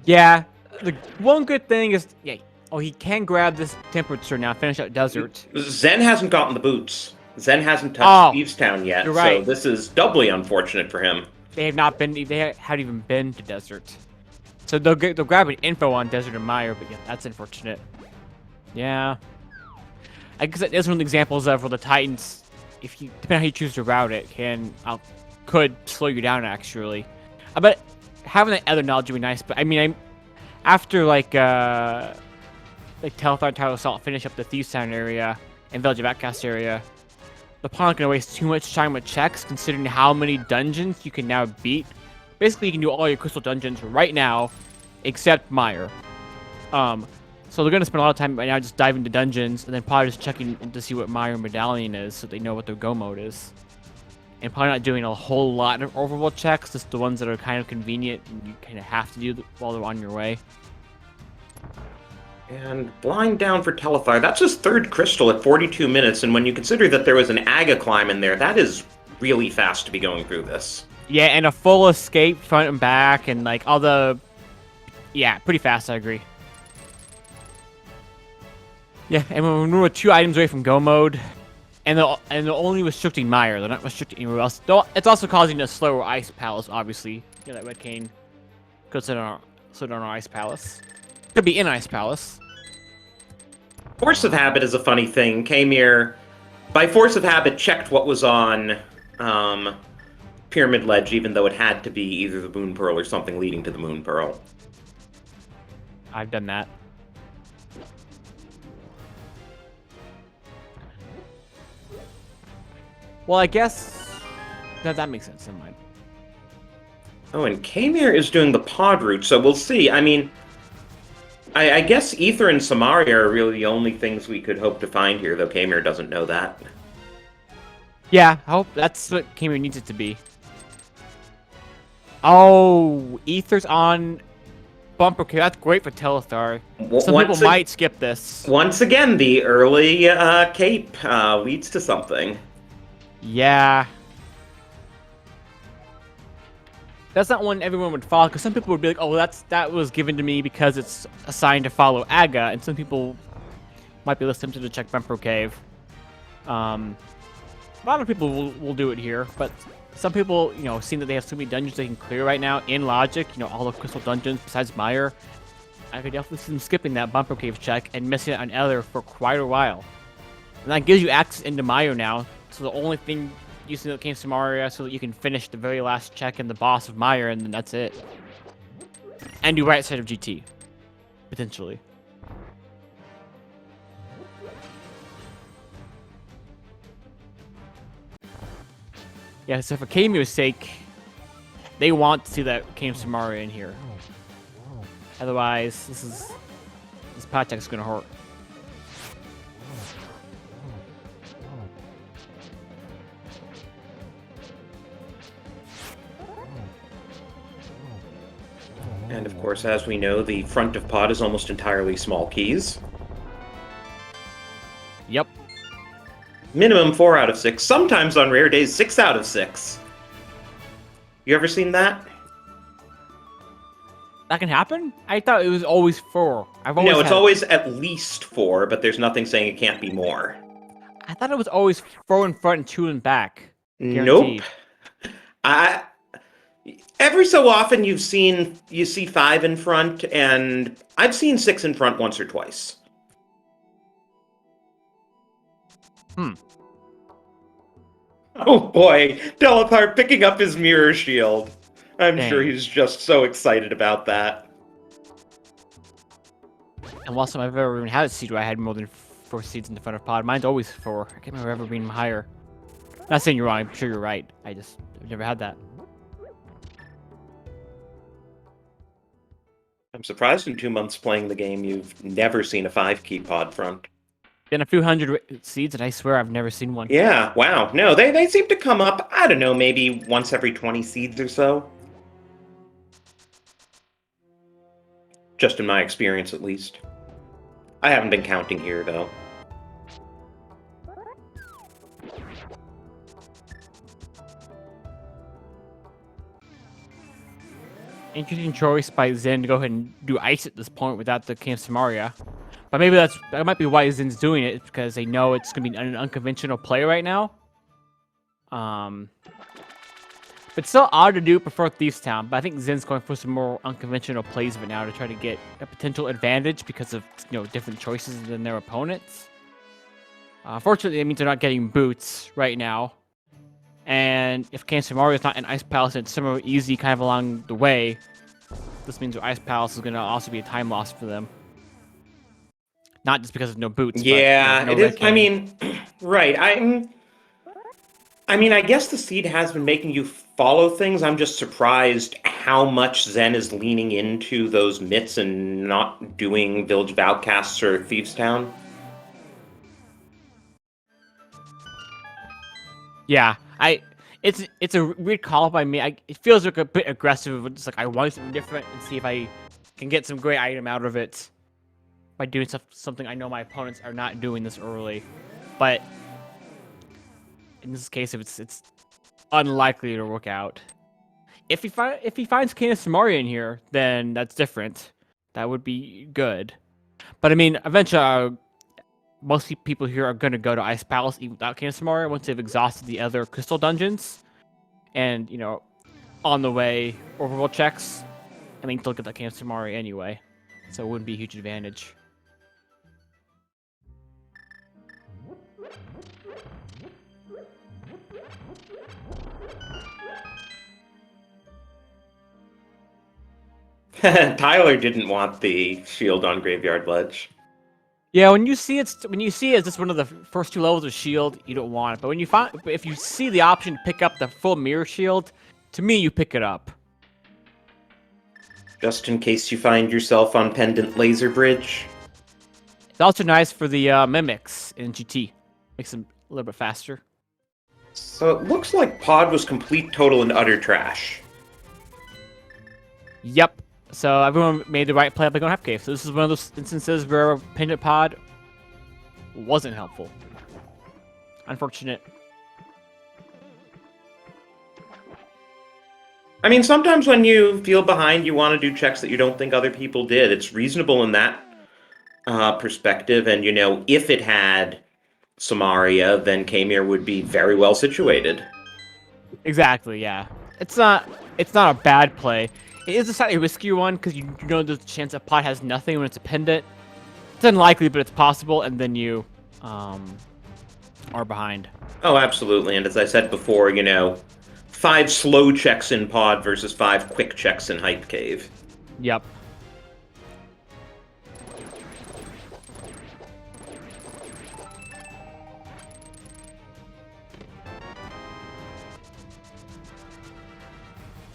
Yeah, the one good thing is, yeah, oh, he can grab this temperature now, finish out desert. Zen hasn't gotten the boots. Zen hasn't touched Thieves Town yet, you're right. So this is doubly unfortunate for him. They have not been, they haven't even been to desert. So they'll grab an info on Desert and Mire, but yeah, that's unfortunate. Yeah. I guess that is one of the examples of where the Titans, if you, depending on how you choose to route it, could slow you down actually. But having that other knowledge would be nice. But I mean, after like Telethar, Tyler Assault finish up the Thieves Town area and Village of Outcast area, the opponent gonna waste too much time with checks, considering how many dungeons you can now beat. Basically, you can do all your crystal dungeons right now, except Mire. So they're gonna spend a lot of time right now just diving into dungeons, and then probably just checking to see what Mire Medallion is, so they know what their go mode is. And probably not doing a whole lot of overworld checks, just the ones that are kind of convenient and you kind of have to do while they're on your way. And blind down for Telethar. That's his third crystal at 42 minutes, and when you consider that there was an Aga climb in there, that is really fast to be going through this. Yeah, and a full escape front and back, and like all the... Yeah, pretty fast, I agree. Yeah, and when we're 2 items away from go mode, and they're only restricting Mire, they're not restricting anywhere else. Though it's also causing a slower Ice Palace, obviously. Yeah, that Red Cane could sit on our Ice Palace. Could be in Ice Palace. Force of Habit is a funny thing. Kamir, by force of habit, checked what was on Pyramid Ledge, even though it had to be either the Moon Pearl or something leading to the Moon Pearl. I've done that. Well, I guess that makes sense. Never mind. Oh, and Kamir is doing the pod route, so we'll see. I mean, I guess Ether and Samaria are really the only things we could hope to find here, though Kamir doesn't know that. Yeah, I hope that's what Kamir needs it to be. Oh, Ether's on Bumper. Okay, that's great for Telethar. Some people might skip this. Once again, the early cape leads to something. Yeah. That's not one everyone would follow, because some people would be like, oh, well, that was given to me because it's assigned to follow Aga, and some people might be less tempted to check Bumper Cave. A lot of people will do it here, but some people, you know, seeing that they have so many dungeons they can clear right now in Logic, you know, all the crystal dungeons besides Mire, I could definitely see them skipping that Bumper Cave check and missing it on Ether for quite a while. And that gives you access into Mire now, so the only thing using the Games Samaria so that you can finish the very last check in the boss of Mire, and then that's it. And do right side of GT. Potentially. Yeah, so for Kamu's sake, they want to see that Games Samaria in here. Otherwise, this pot check is gonna hurt. And of course, as we know, the front of pod is almost entirely small keys. Yep. Minimum 4 out of 6. Sometimes on rare days, 6 out of 6. You ever seen that? That can happen? I thought it was always 4. No, it's always at least 4, but there's nothing saying it can't be more. I thought it was always 4 in front and 2 in back. Guaranteed. Nope. Every so often you see 5 in front, and I've seen 6 in front once or twice. Oh boy, Delethar picking up his mirror shield. I'm sure he's just so excited about that. And last time I've ever even had a seed where I had more than 4 seeds in the front of pod. Mine's always 4. I can't remember ever being higher. Not saying you're wrong, I'm sure you're right. I've never had that. I'm surprised in 2 months playing the game you've never seen a 5-key pod front. Been a few hundred seeds, and I swear I've never seen one. Yeah, wow. No, they seem to come up, I don't know, maybe once every 20 seeds or so. Just in my experience, at least. I haven't been counting here, though. Interesting choice by Zen to go ahead and do ice at this point without the Camp Samaria. But maybe that might be why Zen's doing it, because they know it's going to be an unconventional play right now. But still odd to do before Thieves Town, but I think Zen's going for some more unconventional plays of it now to try to get a potential advantage because of, different choices than their opponents. Fortunately, it means they're not getting boots right now. And if Camp Mario is not an Ice Palace and it's somewhere easy kind of along the way, this means their Ice Palace is going to also be a time loss for them. Not just because of no boots. Yeah, but, no it is. I mean, right. I mean, I guess the seed has been making you follow things. I'm just surprised how much Zen is leaning into those myths and not doing Village of Outcasts or Thieves Town. Yeah, it's a weird call by me. It feels like a bit aggressive. It's like I want something different and see if I can get some great item out of it by doing something I know my opponents are not doing this early. But in this case, it's unlikely to work out. If he finds Canis Samaria in here, then that's different. That would be good. But I mean, eventually, most people here are going to go to Ice Palace even without Canis Samaria once they've exhausted the other crystal dungeons. And, on the way, overworld checks. I mean, they'll get that Canis Samaria anyway. So it wouldn't be a huge advantage. Tyler didn't want the shield on Graveyard Ledge. Yeah, when you see it as just one of the first 2 levels of shield, you don't want it. But if you see the option to pick up the full mirror shield, to me, you pick it up. Just in case you find yourself on Pendant Laser Bridge. It's also nice for the mimics in GT. Makes them a little bit faster. So it looks like Pod was complete, total, and utter trash. Yep. So everyone made the right play by going half cave. So this is one of those instances where Pendant Pod wasn't helpful. Unfortunate. I mean, sometimes when you feel behind, you want to do checks that you don't think other people did. It's reasonable in that perspective. And, if it had Samaria, then Kamir would be very well situated. Exactly, yeah. It's not a bad play. It is a slightly riskier one because you know there's a chance a pot has nothing when it's a pendant. It's unlikely, but it's possible, and then you are behind. Oh, absolutely. And as I said before, 5 slow checks in Pod versus 5 quick checks in Hype Cave. Yep.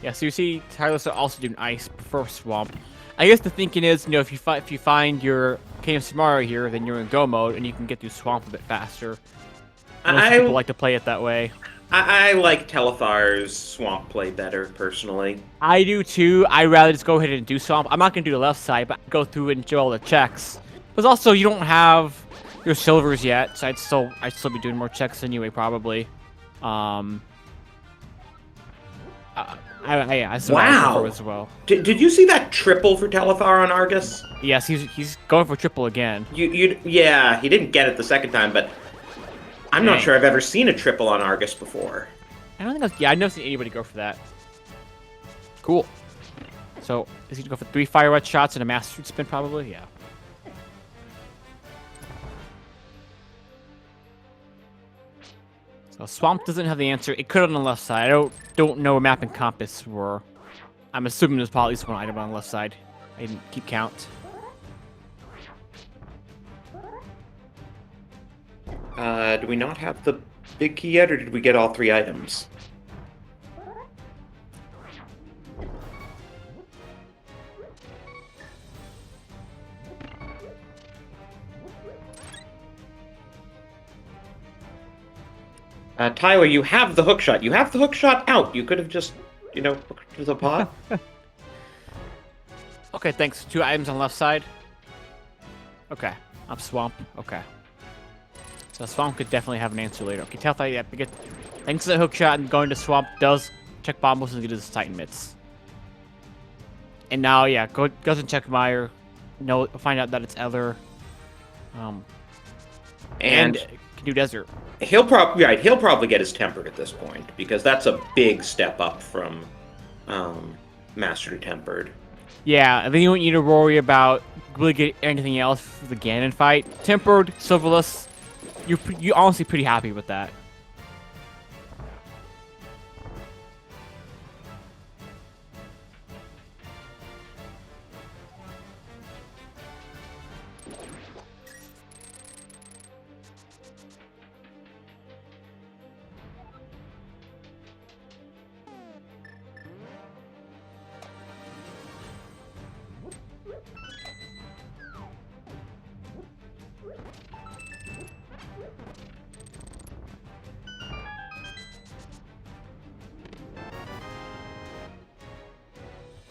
Yeah, so you see Tyler's also doing ice before swamp. I guess the thinking is, if you find your King of Samara here, then you're in go mode and you can get through swamp a bit faster. Most people like to play it that way. I like Telethar's swamp play better, personally. I do too. I'd rather just go ahead and do swamp. I'm not gonna do the left side, but go through and do all the checks. Because also you don't have your silvers yet, so I'd still be doing more checks anyway, probably. Um, I survived Wow. as well. Did you see that triple for Telethar on Argus? Yes, he's going for triple again. Yeah, he didn't get it the second time, but I'm not Dang. sure I've ever seen a triple on Argus before. I don't think I've never seen anybody go for that. Cool. So is he gonna go for 3 fire red shots and a master spin probably? Yeah. So swamp doesn't have the answer. It could on the left side. I don't know where map and compass were. I'm assuming there's probably at least one item on the left side. I didn't keep count. Do we not have the big key yet, or did we get all 3 items? Tyler, you have the hook shot. You have the hook shot out. You could have just, hooked to the pot. Okay, thanks. 2 items on the left side. Okay, I'm swamp. Okay. So swamp could definitely have an answer later. Okay, tell yeah, because thanks to the hook shot and going to swamp does check bombos and get his titan mitts. And now, yeah, goes and check Meyer. No, find out that it's Ether. And can do desert. He'll probably get his tempered at this point, because that's a big step up from Master to Tempered. Yeah, and then you don't need to worry about really get anything else for the Ganon fight. Tempered, silverless, you're honestly pretty happy with that.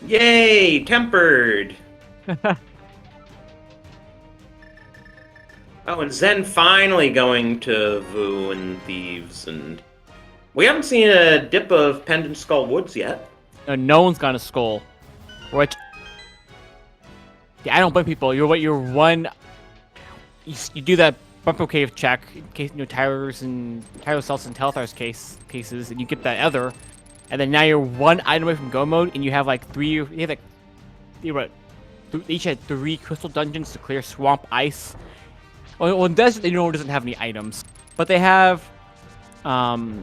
Yay, Tempered! Oh, and Zen finally going to Vu and Thieves, and we haven't seen a dip of Pendant Skull Woods yet. No one's got a skull. Which, yeah, I don't blame people. You're one. You do that bumper cave check in case Tyler Cells and Telethar's cases, and you get that other, and then now you're 1 item away from go mode, and you have like 3. You have like each had 3 crystal dungeons to clear swamp ice. Well, in desert, it doesn't have any items, but they have all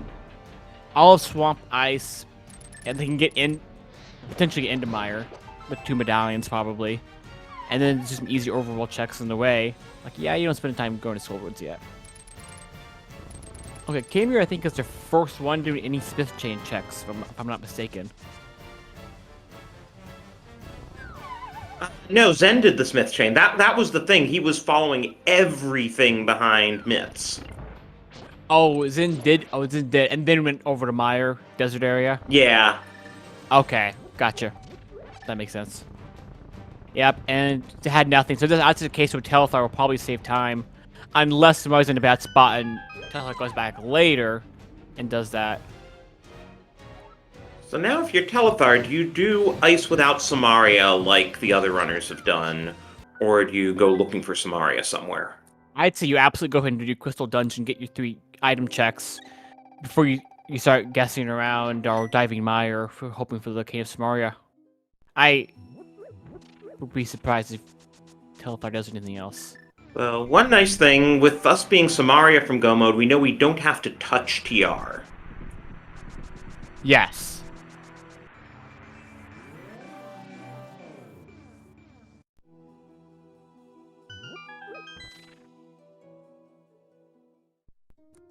of swamp ice, and they can get in, potentially get into Mire with 2 medallions probably, and then just some easy overworld checks in the way. Like, yeah, you don't spend time going to Soulwoods yet. Okay, Kamir, I think, is their first one doing any Smith chain checks, if I'm not mistaken. No, Zen did the Smith chain. That was the thing. He was following everything behind Myths. Oh, Zen did, and then went over to Mire, desert area? Yeah. Okay, gotcha. That makes sense. Yep, and it had nothing. So that's the case where Telethar will probably save time, unless Mari's in a bad spot and Telethar goes back later and does that. So now if you're Telethar, do you do Ice without Samaria like the other runners have done, or do you go looking for Samaria somewhere? I'd say you absolutely go ahead and do Crystal Dungeon, get your 3 item checks before you start guessing around or diving Mire for hoping for the Cave of Samaria. I would be surprised if Telethar does anything else. Well, one nice thing, with us being Samaria from Go Mode, we know we don't have to touch TR. Yes.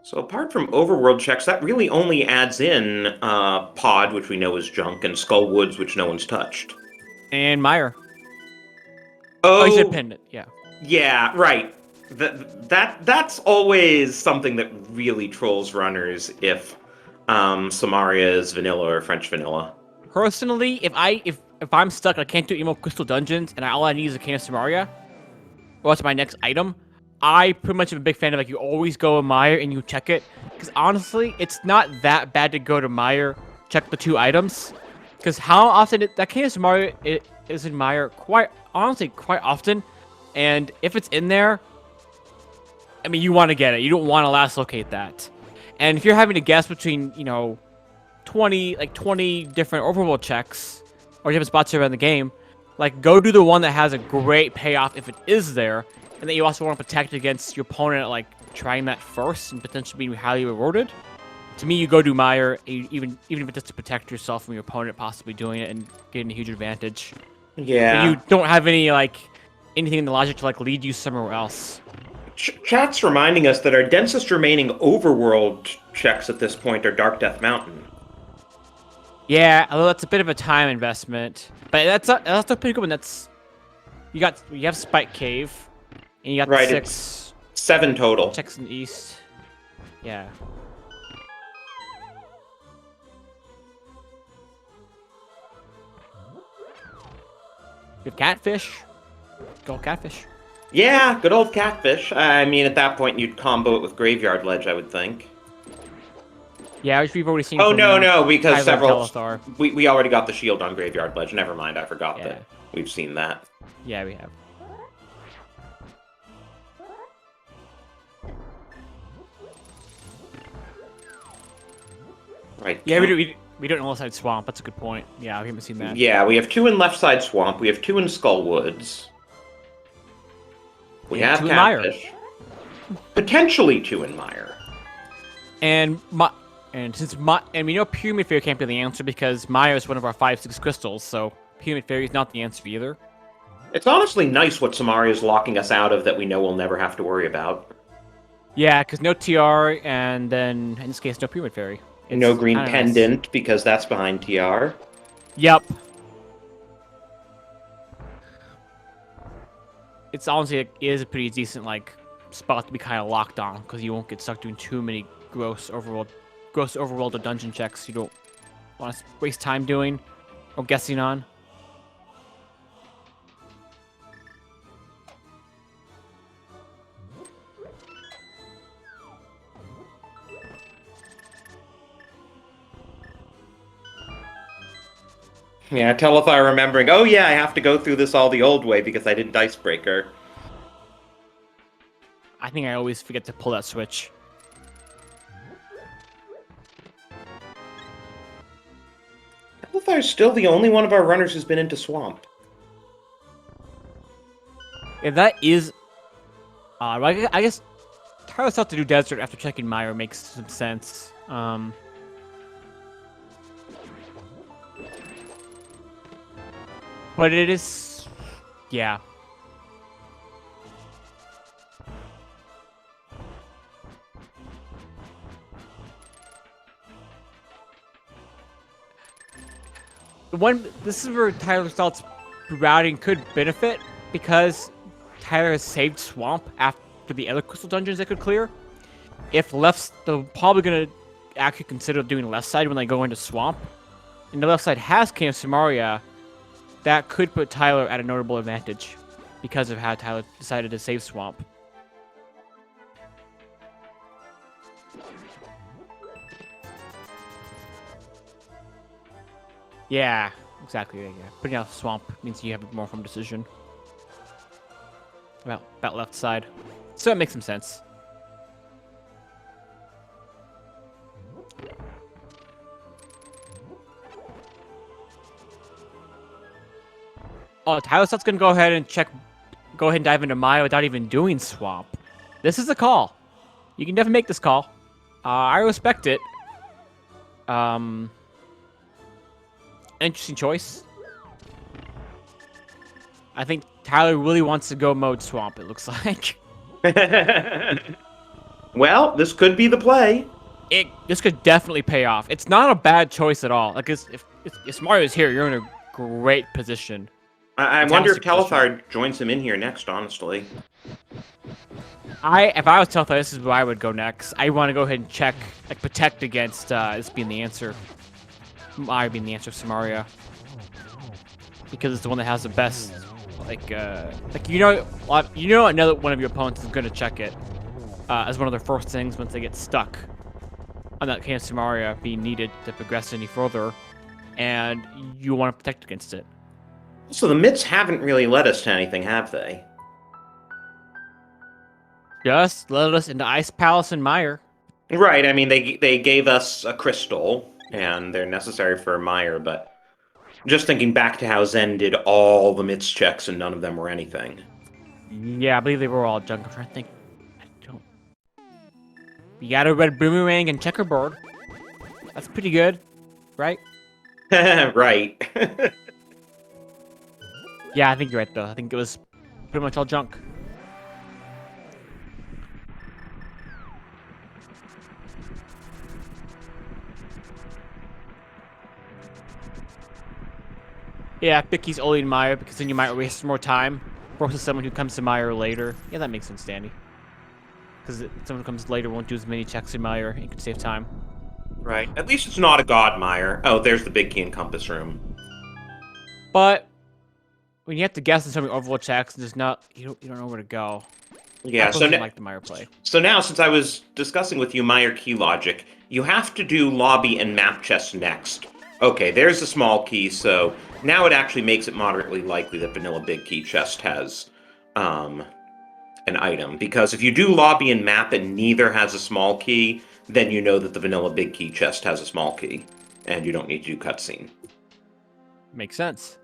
So apart from overworld checks, that really only adds in Pod, which we know is junk, and Skull Woods, which no one's touched. And Mire. Oh, you said Pendant, yeah. Yeah, right. That's always something that really trolls runners if Samaria is vanilla or French vanilla. Personally, if I'm stuck and I can't do emo crystal dungeons and all I need is a can of Samaria, what's my next item? I pretty much am a big fan of like you always go to Meyer and you check it, because honestly, it's not that bad to go to Meyer, check the 2 items, because how often that can of Samaria is in Meyer quite often, and if it's in there, I mean you want to get it. You don't want to last locate that, and if you're having to guess between 20 different overworld checks or different spots around the game, like go do the one that has a great payoff if it is there, and then you also want to protect against your opponent like trying that first and potentially being highly rewarded. To me, you go do Meyer, even if it's just to protect yourself from your opponent possibly doing it and getting a huge advantage. Yeah. And you don't have anything in the logic to like lead you somewhere else. Chat's reminding us that our densest remaining overworld checks at this point are Dark Death Mountain. Yeah, although that's a bit of a time investment, but that's a pretty good one. You have Spike Cave, and you got Right, 6 it's 7 total. checks in the east. Yeah. You have Catfish. Go Catfish. Yeah, good old Catfish. I mean, at that point, you'd combo it with Graveyard Ledge, I would think. Yeah, which we've already seen. Oh, from no, because Tyler several... Telethar. We already got the shield on Graveyard Ledge. Never mind, I forgot Yeah. that we've seen that. Yeah, we have. Right. Yeah, we don't know Side Swamp. That's a good point. Yeah, we haven't seen that. Yeah, we have 2 in Left Side Swamp. We have 2 in Skullwoods. We have 2 in Mire. Catfish. Potentially 2 in Mire. And we know Pyramid Fairy can't be the answer because Maya is one of our 5-6 crystals, so Pyramid Fairy is not the answer either. It's honestly nice what Samaria is locking us out of that we know we'll never have to worry about. Yeah, because no TR, and then in this case, no Pyramid Fairy. No green kinda pendant nice. because that's behind TR. Yep. It's honestly it is a pretty decent spot to be kind of locked on because you won't get stuck doing too many gross overworld or dungeon checks you don't want to waste time doing or guessing on. Yeah, Telethar remembering, oh yeah, I have to go through this all the old way because I didn't Dicebreaker. I think I always forget to pull that switch. Telethar's still the only one of our runners who's been into Swamp. If that is... I guess Tyler's have to do Desert after checking Myra makes some sense. But it is... Yeah. This is where Tyler Salt's routing could benefit, because Tyler has saved Swamp after the other crystal dungeons they could clear. If left, they're probably going to actually consider doing left side when they go into Swamp. And the left side has King of Samaria. That could put Tyler at a notable advantage because of how Tyler decided to save Swamp. Yeah, exactly. Yeah. Putting out Swamp means you have a more firm decision. Well, about left side. So it makes some sense. Oh, Tyler's gonna go ahead and dive into Maya without even doing Swamp. This is a call. You can definitely make this call. I respect it. Interesting choice. I think Tyler really wants to go mode Swamp, it looks like. Well, this could be the play. This could definitely pay off. It's not a bad choice at all. Like, if Mario's here, you're in a great position. I wonder if Telethar joins him in here next, honestly. If I was Telethar, this is where I would go next. I want to go ahead and check, like, protect against this being the answer. I being the answer of Samaria. Because it's the one that has the best, another one of your opponents is going to check it as one of their first things once they get stuck on that kind of Samaria being needed to progress any further, and you want to protect against it. So the Mitts haven't really led us to anything, have they? Just led us into Ice Palace and Mire. Right. I mean, they gave us a crystal, and they're necessary for Meyer, but just thinking back to how Zen did all the Mitts checks and none of them were anything. Yeah, I believe they were all junk. I'm trying to think. I don't. You got a red boomerang and checkerboard. That's pretty good, right? Right. Yeah, I think you're right, though. I think it was pretty much all junk. Yeah, Bicky's only in Mire because then you might waste more time versus someone who comes to Mire later. Yeah, that makes sense, Danny. Because someone who comes later won't do as many checks in Mire and can save time. Right. At least it's not a God Meyer. Oh, there's the big key and compass room. But when you have to guess in so many overload checks, there's not you don't know where to go. Yeah, so like the Mire play. So now, since I was discussing with you Meyer key logic, you have to do lobby and map chest next. Okay, there's the small key, so now it actually makes it moderately likely that vanilla big key chest has an item. Because if you do lobby and map and neither has a small key, then you know that the vanilla big key chest has a small key, and you don't need to do cutscene. Makes sense.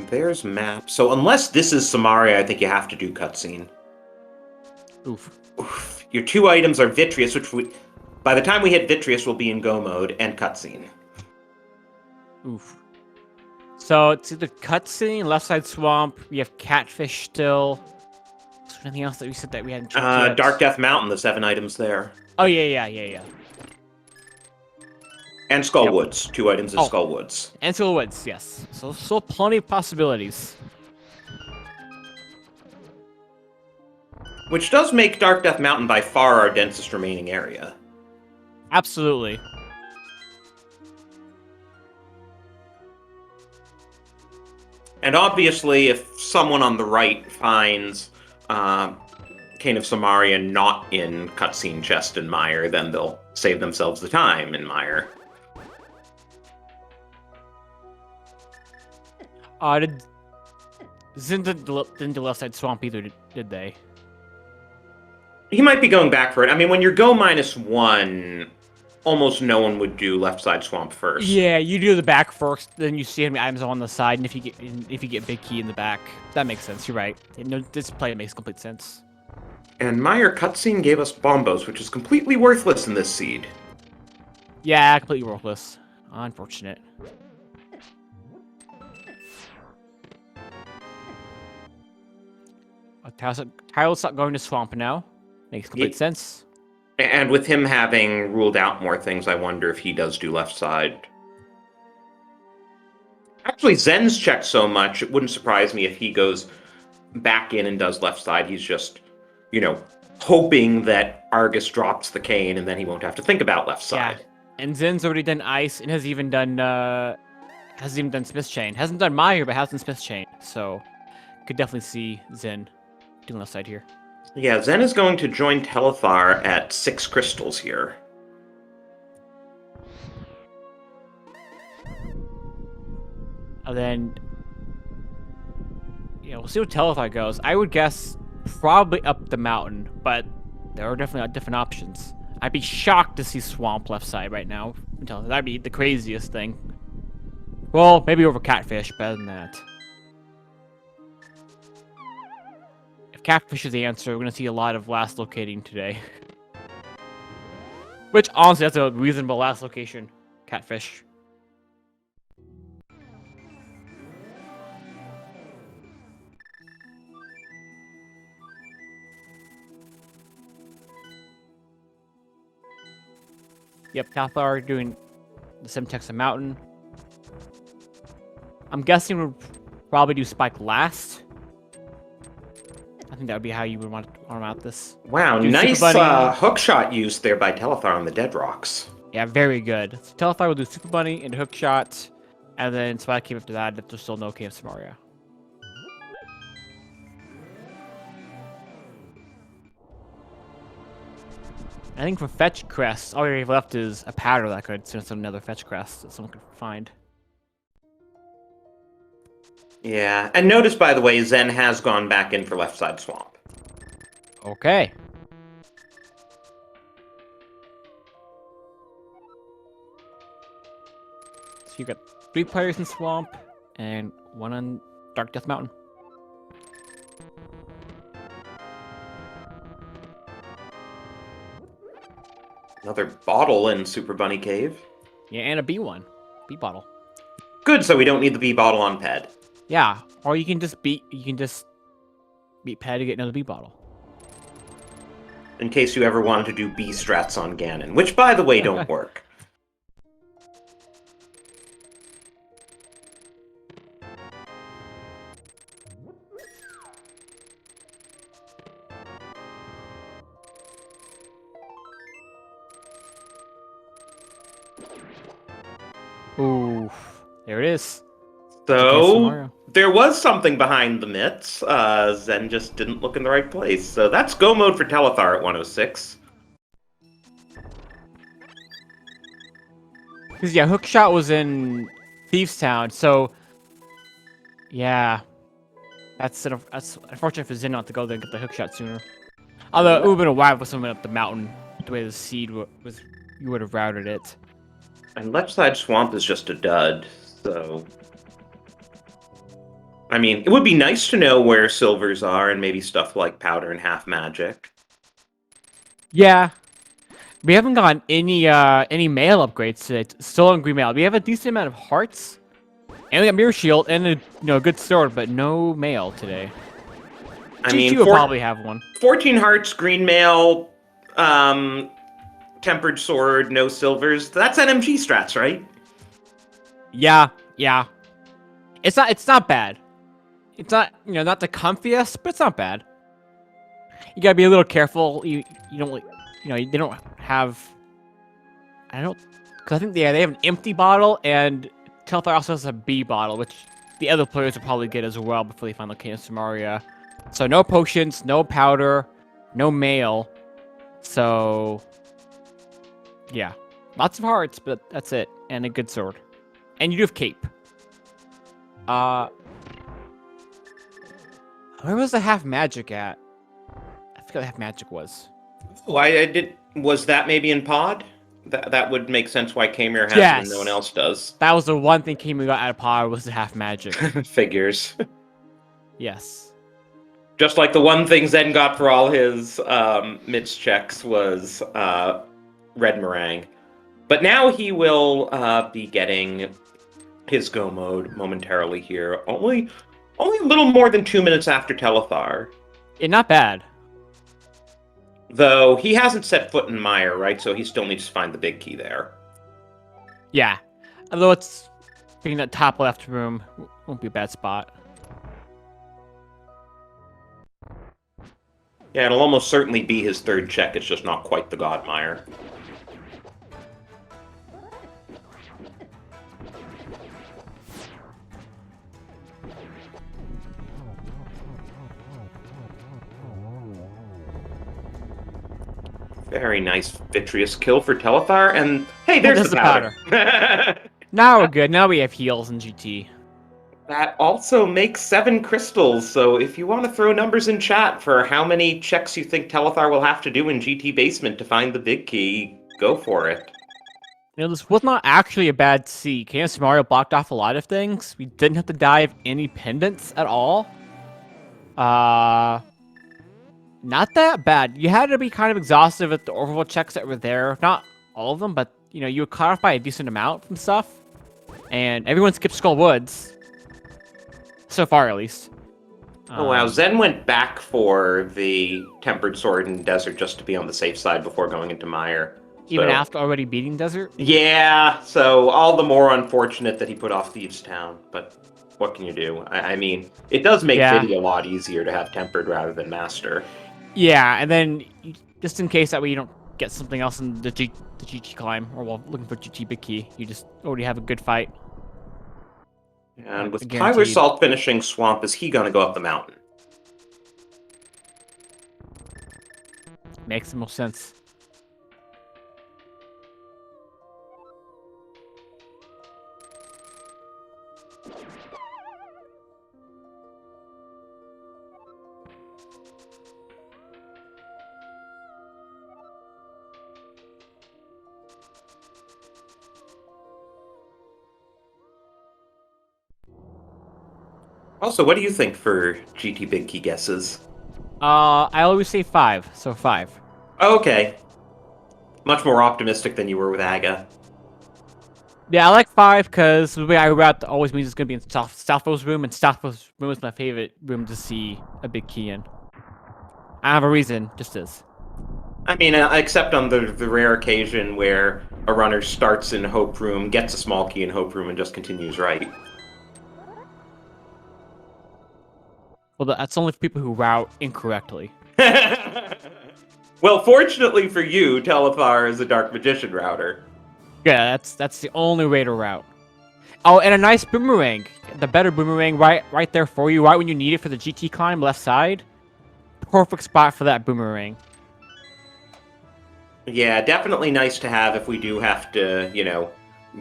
There's map. So unless this is Samaria, I think you have to do cutscene. Oof. Oof. Your two items are Vitreous, by the time we hit Vitreous, we'll be in Go mode, and cutscene. Oof. So it's either cutscene, left side swamp. We have catfish still. Is there anything else that we said that we hadn't checked yet? Dark Death Mountain, the 7 items there. Oh yeah. And Skull Woods, 2 items of Skull Woods. And Skull Woods, yes. So plenty of possibilities. Which does make Dark Death Mountain by far our densest remaining area. Absolutely. And obviously, if someone on the right finds Cane of Samaria not in cutscene chest in Mire, then they'll save themselves the time in Mire. Didn't the left side swamp either, did they? He might be going back for it. I mean, when you're go -1, almost no one would do left side swamp first. Yeah, you do the back first, then you see how many items are on the side, and if you get big key in the back, that makes sense. You're right. This play makes complete sense. And Mire cutscene gave us Bombos, which is completely worthless in this seed. Yeah, completely worthless. Unfortunate. Tyler's not going to swamp now. Makes complete sense. And with him having ruled out more things, I wonder if he does do left side. Actually, Zen's checked so much, it wouldn't surprise me if he goes back in and does left side. He's just, hoping that Argus drops the cane and then he won't have to think about left side. Yeah. And Zen's already done ice and has even done Smith's Chain. Hasn't done Mire, but has done Smith's Chain. So could definitely see Zen doing left side here. Yeah, Zen is going to join Telethar at 6 crystals here. And then, we'll see what Telethar goes. I would guess probably up the mountain, but there are definitely different options. I'd be shocked to see Swamp left side right now. That'd be the craziest thing. Well, maybe over Catfish, better than that. If Catfish is the answer, we're going to see a lot of last locating today. Which, honestly, that's a reasonable last location. Catfish. Yep, Talthar doing the Semtex Mountain. I'm guessing we'll probably do Spike last. I think that would be how you would want to arm out this. Wow, Do Super nice Bunny. hook shot use there by Telethar on the Dead Rocks. Yeah, very good. So Telethar will do Super Bunny and hook shot, and then Spike came after that if there's still no KF Samaria. I think for fetch crests, all we have left is a powder that could send us another fetch crest that someone could find. Yeah, and notice, by the way, Zen has gone back in for left side swamp. Okay. So you got 3 players in Swamp and 1 on Dark Death Mountain. Another bottle in Super Bunny Cave. Yeah, and a B one. B bottle. Good, so we don't need the B bottle on Ped. Yeah, or you can just beat Ped to get another B bottle. In case you ever wanted to do B strats on Ganon, which, by the way, don't work. Oof. There it is. So, there was something behind the mitts. Zen just didn't look in the right place. So that's go mode for Telethar at 106. Because, yeah, Hookshot was in Thieves Town, so... Yeah. That's unfortunate for Zen not to go there and get the Hookshot sooner. Although, it would have been a while for someone up the mountain. The way the seed was... You would have routed it. And left side swamp is just a dud, so... I mean, it would be nice to know where silvers are and maybe stuff like powder and half magic. Yeah. We haven't gotten any mail upgrades today. Still on green mail. We have a decent amount of hearts. And we got mirror shield and a good sword, but no mail today. I mean, will probably have one. 14 hearts, green mail, tempered sword, no silvers. That's NMG strats, right? Yeah. It's not bad. It's not, not the comfiest, but it's not bad. You gotta be a little careful. You don't, they don't have. Because I think they have an empty bottle, and Telthar also has a B bottle, which the other players will probably get as well before they find Locatus Samaria. So no potions, no powder, no mail. So yeah, lots of hearts, but that's it, and a good sword, and you do have cape. Where was the half magic at? I forgot what half magic was. Was that maybe in pod? That would make sense why Kamir has Yes. it and no one else does. That was the one thing Kimi got out of pod was the half magic. Figures. Yes. Just like the one thing Zen got for all his mitts checks was red meringue. But now he will be getting his go mode momentarily here. Only a little more than 2 minutes after Telethar. Yeah, not bad. Though he hasn't set foot in Mire, right? So he still needs to find the big key there. Yeah. Although it's being that top left room won't be a bad spot. Yeah, it'll almost certainly be his third check. It's just not quite the God Mire. Very nice Vitreous kill for Telethar, and hey, there's the powder. Now we're good. Now we have heals in GT. That also makes 7 crystals, so if you want to throw numbers in chat for how many checks you think Telethar will have to do in GT Basement to find the big key, go for it. This was not actually a bad C. KS Mario blocked off a lot of things. We didn't have to dive any pendants at all. Not that bad. You had to be kind of exhaustive at the overall checks that were there. Not all of them, but, you were cut off by a decent amount from stuff. And everyone skipped Skull Woods. So far, at least. Oh, wow. Zen went back for the Tempered Sword in Desert just to be on the safe side before going into Mire. Even So, after already beating Desert? yeah, so all the more unfortunate that he put off Thieves Town, but what can you do? I mean, it does make Yeah. Fiddy a lot easier to have Tempered rather than Master. Yeah, and then just in case that way you don't get something else in the GT climb, or while looking for GT big key, you just already have a good fight. And with Tyler Guaranteed. Salt finishing Swamp, is he gonna go up the mountain? Makes the most sense. Also, what do you think for GT Big Key guesses? I always say 5, so 5. Okay. Much more optimistic than you were with Aga. Yeah, I like 5 because the way I route always means it's gonna be in Staffos room, and Staffos room is my favorite room to see a big key in. I have a reason, just is. I mean, except on the rare occasion where a runner starts in Hope Room, gets a small key in Hope Room, and just continues right. Well, that's only for people who route incorrectly. Well, fortunately for you, Telethar is a Dark Magician router. Yeah, that's the only way to route. Oh, and a nice boomerang. The better boomerang right there for you, right when you need it for the GT climb, left side. Perfect spot for that boomerang. Yeah, definitely nice to have if we do have to,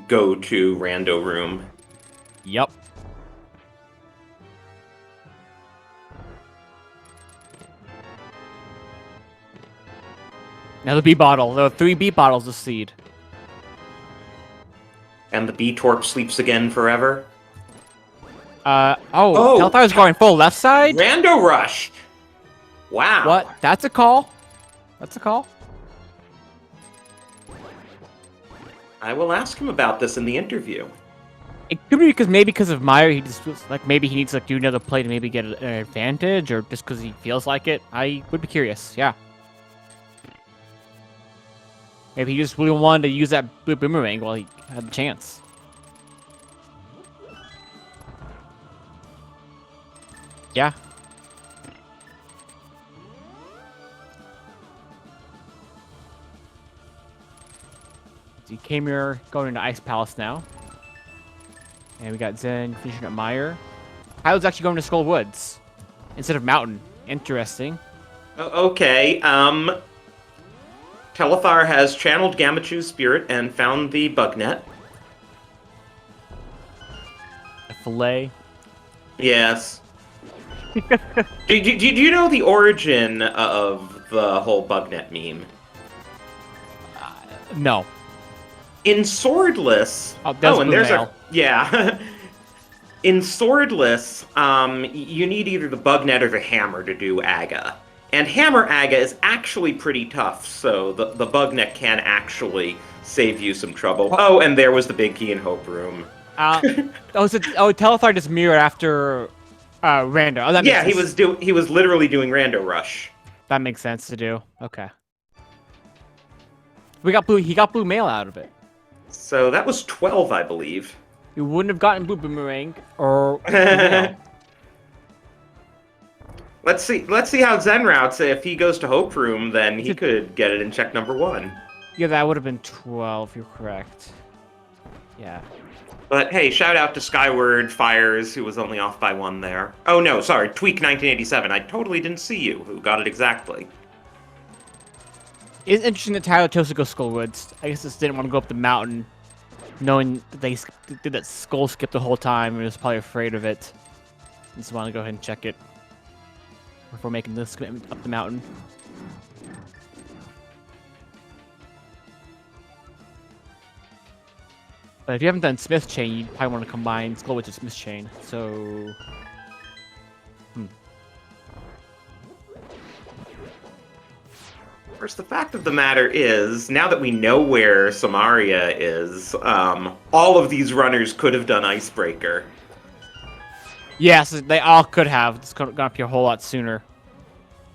go to Rando Room. Yep. Now the B bottle. There are 3 B bottles to seed. And the B-Torp sleeps again forever. Oh, Hellfire's going full left side? Rando Rush! Wow. What? That's a call? That's a call? I will ask him about this in the interview. It could be because of Meyer, he just feels like maybe he needs to do another play to maybe get an advantage, or just because he feels like it. I would be curious, yeah. Maybe he just really wanted to use that blue boomerang while he had the chance. Yeah. So he came here going into Ice Palace now. And we got Zen finishing at Meyer. Kyle's actually going to Skull Woods instead of Mountain. Interesting. Okay, Telethar has channeled Gamachu's spirit and found the bug net. A fillet. Yes. do you know the origin of the whole bug net meme? No. In Swordless... That's and there's mail. Yeah. In Swordless, you need either the bug net or the hammer to do Aga. And Hammer Aga is actually pretty tough, so the bug net can actually save you some trouble. Oh, and there was the big key in Hope Room. Telethar just mirrored after Rando. Oh, that Yeah, makes sense. he was literally doing Rando Rush. That makes sense to do. Okay. He got blue mail out of it. So that was 12, I believe. You wouldn't have gotten blue boomerang or mail. Let's see how Zen routes. If he goes to Hope Room, then he could get it in check number 1. Yeah, that would have been 12. You're correct. Yeah. But hey, shout out to Skyward Fires, who was only off by 1 there. Oh no, sorry, Tweak 1987. I totally didn't see you. Who got it exactly? It's interesting that Tyler chose to go Skullwoods. I guess just didn't want to go up the mountain, knowing that they did that skull skip the whole time and was probably afraid of it. Just want to go ahead and check it before making this commitment up the mountain. But if you haven't done Smith Chain, you probably want to combine Skullwoods with Smith Chain. So... Of course, the fact of the matter is, now that we know where Samaria is, all of these runners could have done Icebreaker. Yes, they all could have. It's gone up here a whole lot sooner.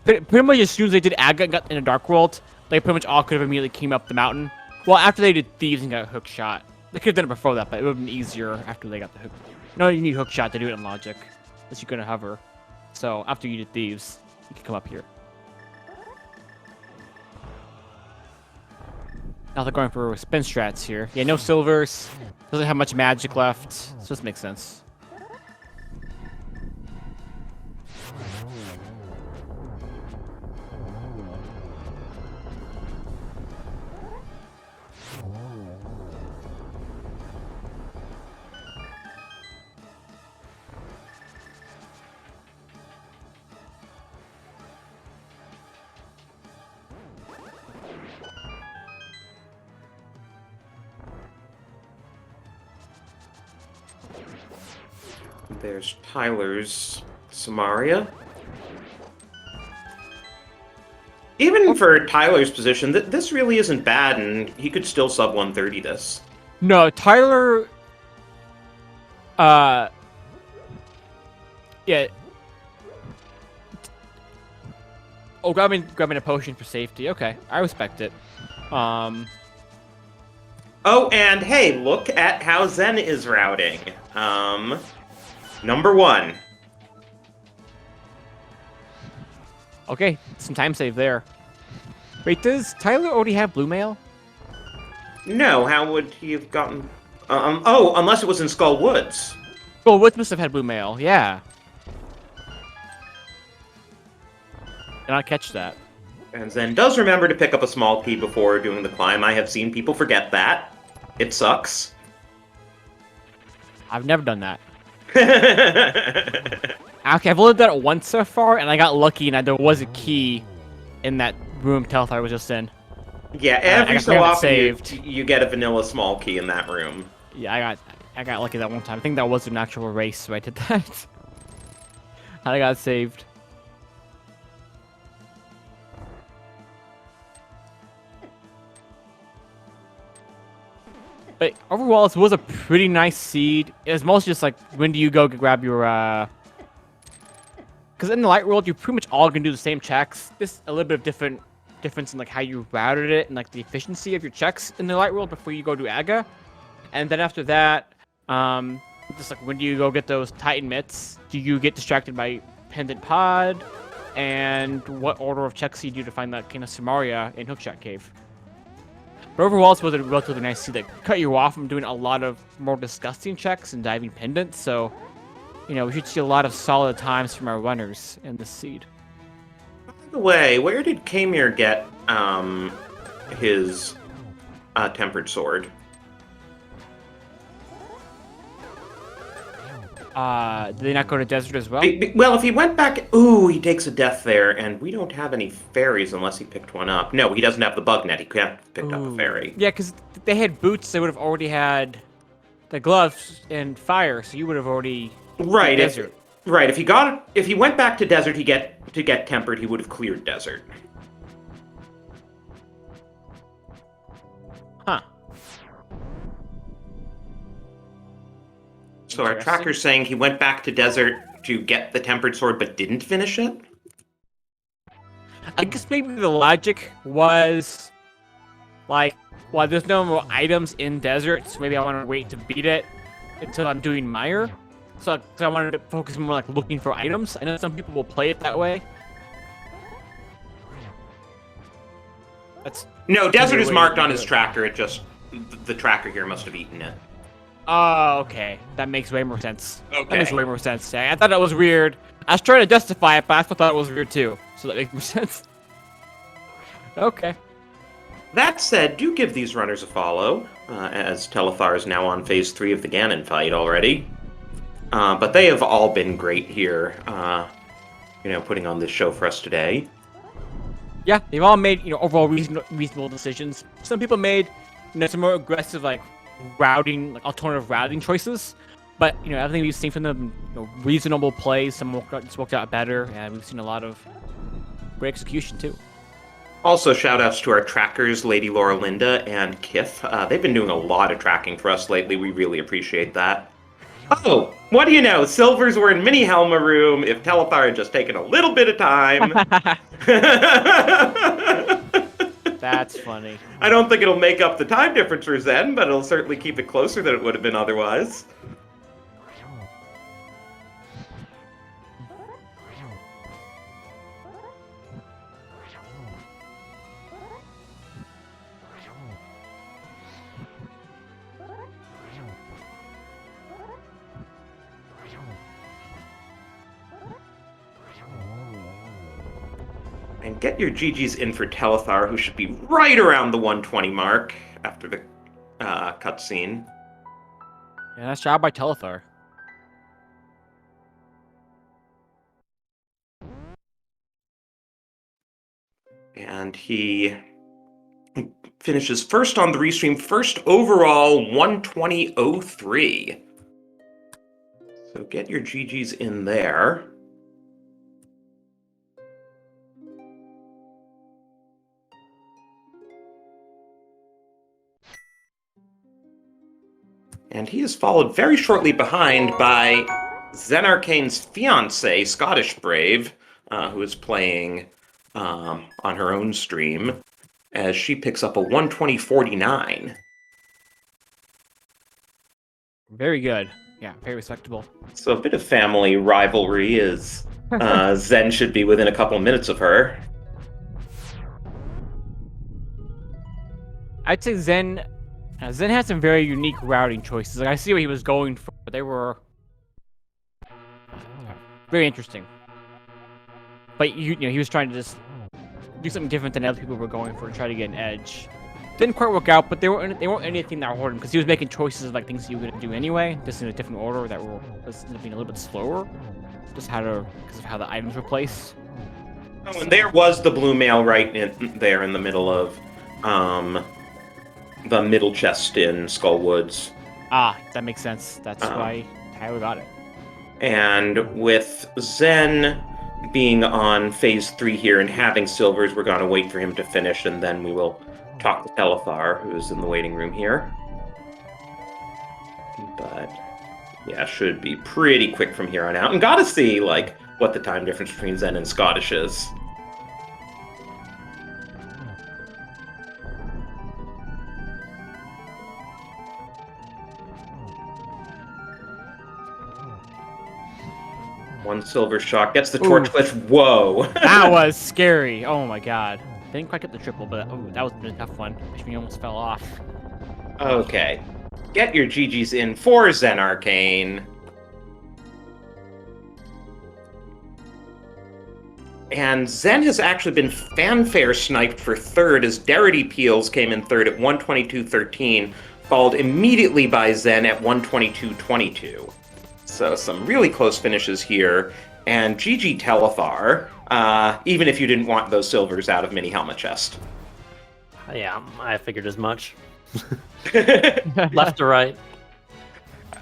Pretty much as soon as they did Aga and got in a Dark World, they pretty much all could have immediately came up the mountain. Well, after they did thieves and got hook shot. They could have done it before that, but it would have been easier after they got the hook. No, you need hook shot to do it in logic. Unless you're gonna hover. So after you did thieves, you can come up here. Now they're going for spin strats here. Yeah, no silvers. Doesn't have much magic left. So this makes sense. There's Tyler's Samaria. Even for Tyler's position, this really isn't bad, and he could still sub 130 this. No, Tyler. Yeah. Oh, grabbing a potion for safety. Okay, I respect it. Oh, and hey, look at how Zen is routing. Number 1. Okay, some time save there. Wait, does Tyler already have blue mail? No, how would he have gotten... oh, unless it was in Skull Woods. Oh, Woods must have had blue mail. Yeah. Did not catch that. And Zen does remember to pick up a small key before doing the climb. I have seen people forget that. It sucks. I've never done that. Okay, I've only done it once so far, and I got lucky and there was a key in that room Telethar was just in. Yeah, every so often saved. You get a vanilla small key in that room. Yeah, I got lucky that one time. I think that was an actual race, so I did that. I got saved. But overall, it was a pretty nice seed. It was mostly just like, when do you go grab your, because in the light world, you pretty much all can do the same checks. Just a little bit of difference in like how you routed it and like the efficiency of your checks in the light world before you go to Aga. And then after that, just like, when do you go get those Titan mitts? Do you get distracted by Pendant Pod? And what order of checks you do to find that kind of Samaria in Hookshot Cave? But overall, it was a relatively nice seed that cut you off from doing a lot of more disgusting checks and diving pendants. So, you know, we should see a lot of solid times from our runners in this seed. By the way, where did Kamir get his tempered sword? Did they not go to desert as well? Well, if he went back... Ooh, he takes a death there, and we don't have any fairies unless he picked one up. No, he doesn't have the bug net. He could have picked up a fairy. Yeah, because they had boots. They would have already had the gloves and fire, so you would have already... Right. Desert. If he went back to desert to get tempered, he would have cleared desert. Huh. So our tracker's saying he went back to desert to get the tempered sword but didn't finish it? I guess maybe the logic was like, well, there's no more items in desert, so maybe I want to wait to beat it until I'm doing Mire. So I wanted to focus more like looking for items. I know some people will play it that way. No, desert is marked on his tracker. It just... The tracker here must have eaten it. Oh, okay. That makes way more sense. Okay. That makes way more sense. I thought that was weird. I was trying to justify it, but I thought it was weird too. So that makes more sense. Okay. That said, do give these runners a follow, as Telethar is now on phase 3 of the Ganon fight already. But they have all been great here, putting on this show for us today. Yeah, they've all made, overall reasonable decisions. Some people made, some more aggressive, routing, alternative routing choices. But, everything we've seen from them, reasonable plays, some just worked out better, and we've seen a lot of great execution, too. Also, shout-outs to our trackers, Lady Laura Linda and Kith. They've been doing a lot of tracking for us lately. We really appreciate that. Oh, what do you know? Silvers were in Mini Helma room if Telethar had just taken a little bit of time. That's funny. I don't think it'll make up the time difference for Zen, but it'll certainly keep it closer than it would have been otherwise. And get your GGs in for Telethar, who should be right around the 120 mark after the cutscene. Yeah, nice job by Telethar. And he finishes first on the restream, first overall, 120.03. So get your GGs in there. And he is followed very shortly behind by Zen Arcane's fiancée, Scottish Brave, who is playing on her own stream, as she picks up a 120.49. Very good. Yeah, very respectable. So a bit of family rivalry as Zen should be within a couple minutes of her. I'd say Zen had some very unique routing choices. Like I see what he was going for, but they were very interesting. But you know, he was trying to just do something different than other people were going for to try to get an edge. Didn't quite work out, but they weren't anything that hurt him because he was making choices of like things he was gonna do anyway, just in a different order that was being a little bit slower, just because of how the items were placed. Oh, and there was the blue mail right there in the middle of the middle chest in Skullwoods. Ah, that makes sense. That's why Tyler got it. And with Zen being on phase 3 here and having silvers, we're going to wait for him to finish, and then we will talk to Telethar, who's in the waiting room here. But yeah, should be pretty quick from here on out. And gotta see like what the time difference between Zen and Scottish is. One silver shot gets the torch glitch. Whoa! That was scary. Oh my god. Didn't quite get the triple, but that was a tough one. He almost fell off. Okay. Get your GGs in for Zen Arcane. And Zen has actually been fanfare sniped for third as Darity Peels came in third at 122.13, followed immediately by Zen at 122.22. So some really close finishes here. And GG Telethar, even if you didn't want those silvers out of Mini Helmet Chest. Yeah, I figured as much. Left or right?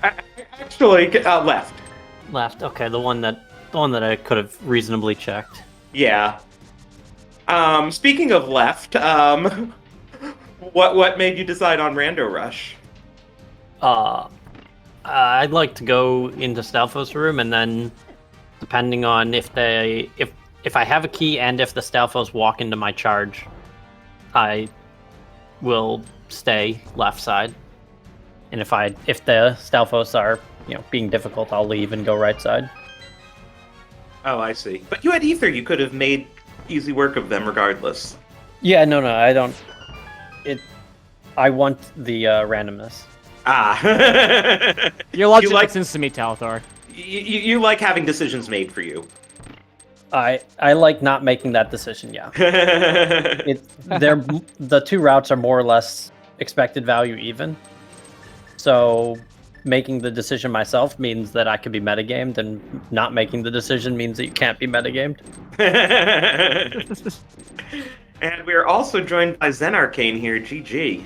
Actually, left. Left. Okay, the one that I could have reasonably checked. Yeah. Speaking of left, what made you decide on Rando Rush? I'd like to go into Stalfos' room, and then depending on if I have a key and if the Stalfos walk into my charge, I will stay left side. And if the Stalfos are, being difficult, I'll leave and go right side. Oh, I see. But you had Ether, you could have made easy work of them regardless. Yeah, no, I don't. I want the randomness. Ah. Your logic makes sense to me, Telethar. You like having decisions made for you. I like not making that decision, yeah. The two routes are more or less expected value even. So making the decision myself means that I could be metagamed, and not making the decision means that you can't be metagamed. And we're also joined by Zen Arcane here, GG.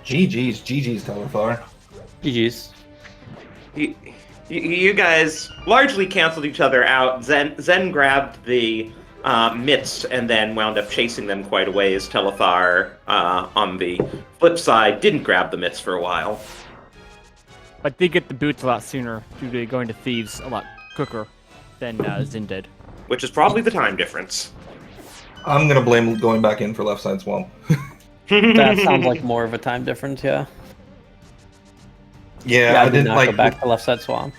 GG's, Telethar. GG's. You guys largely canceled each other out. Zen grabbed the mitts and then wound up chasing them quite a ways. Telethar, on the flip side, didn't grab the mitts for a while. But did get the boots a lot sooner due to going to Thieves a lot quicker than Zen did. Which is probably the time difference. I'm gonna blame going back in for left side swamp. That sounds like more of a time difference, yeah. Yeah, I did didn't not like go back to left side swamp.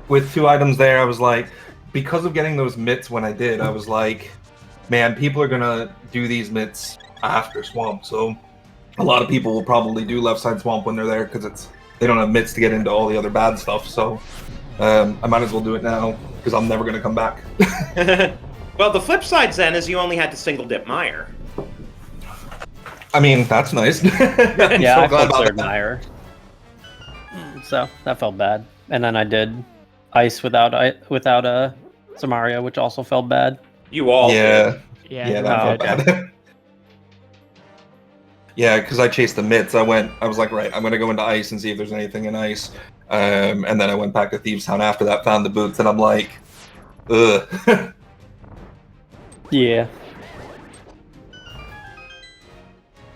with 2 items there. I was like, because of getting those mitts when I did, I was like, man, people are gonna do these mitts after swamp. So a lot of people will probably do left side swamp when they're there because they don't have mitts to get into all the other bad stuff. So I might as well do it now because I'm never gonna come back. Well, the flip side, then, is you only had to single dip Meyer. I mean, that's nice. I'm Yeah, so I glad felt about third that. Meyer. So that felt bad. And then I did ice without a Samaria, which also felt bad. You all did. Yeah, Yeah, everyone that felt did. bad. Yeah, because I chased the mitts. I was like, right, I'm gonna go into ice and see if there's anything in ice. And then I went back to Thieves Town after that, found the boots, and I'm like, ugh. Yeah.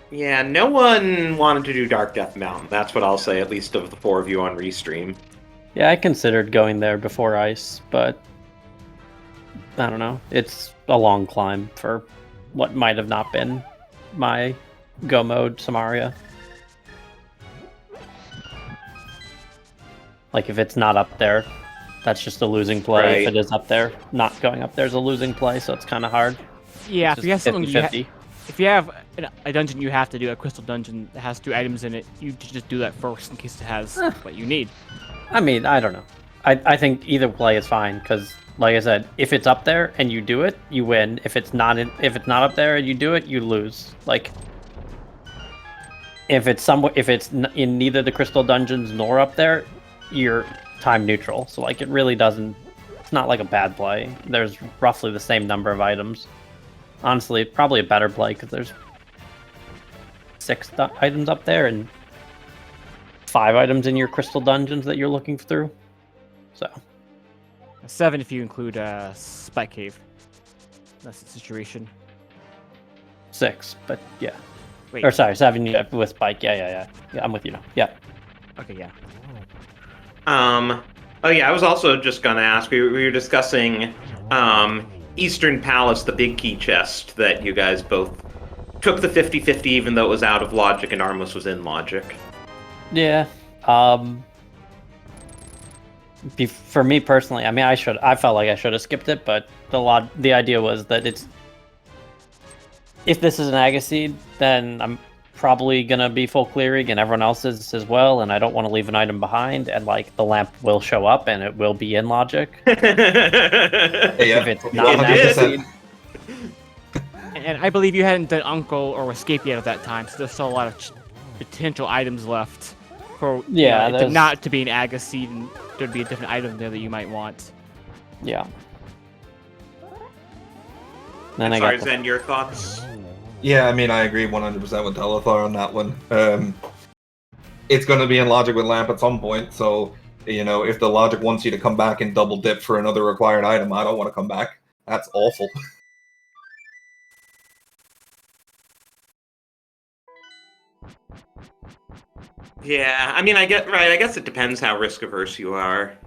Yeah, no one wanted to do Dark Death Mountain. That's what I'll say, at least of the 4 of you on Restream. Yeah, I considered going there before ice, but I don't know. It's a long climb for what might have not been my go mode Samaria. Like if it's not up there, that's just a losing play. Right. If it is up there, not going up there is a losing play, so it's kind of hard. Yeah, It's if you have just something 50-50. if you have a dungeon you have to do, a crystal dungeon that has 2 items in it, you should just do that first in case it has what you need. I mean, I don't know. I think either play is fine because, like I said, if it's up there and you do it, you win. If it's not up there and you do it, you lose. Like if it's in neither the crystal dungeons nor up there, you're time neutral. So like it really doesn't. It's not like a bad play. There's roughly the same number of items. Honestly, probably a better play because there's 6 items up there and 5 items in your crystal dungeons that you're looking through. So 7 if you include Spike Cave. That's the situation. 6, but yeah. Wait. Or sorry, 7 with Spike. Yeah, I'm with you now. Yeah. Okay, yeah. Oh yeah, I was also just gonna ask, we were discussing Eastern Palace, the big key chest that you guys both took the 50-50 even though it was out of logic and Armos was in logic. Yeah. For me personally, I mean, I felt like I should have skipped it, but the idea was that if this is an Agaseed, then I'm probably gonna be full clearing and everyone else is as well, and I don't want to leave an item behind, and like the lamp will show up and it will be in logic. Yeah, If it's not an 100%. Agaseed. And I believe you hadn't done Uncle or Escape yet at that time, so there's still a lot of potential items left for Yeah, it there's- not to be an Agaseed, and there'd be a different item there that you might want. Yeah. Then I Sorry, got Zen, your thoughts? Yeah, I mean, I agree 100% with Telethar on that one. It's going to be in logic with Lamp at some point, so, you know, if the logic wants you to come back and double dip for another required item, I don't want to come back. That's awful. Yeah, I mean, I guess it depends how risk-averse you are.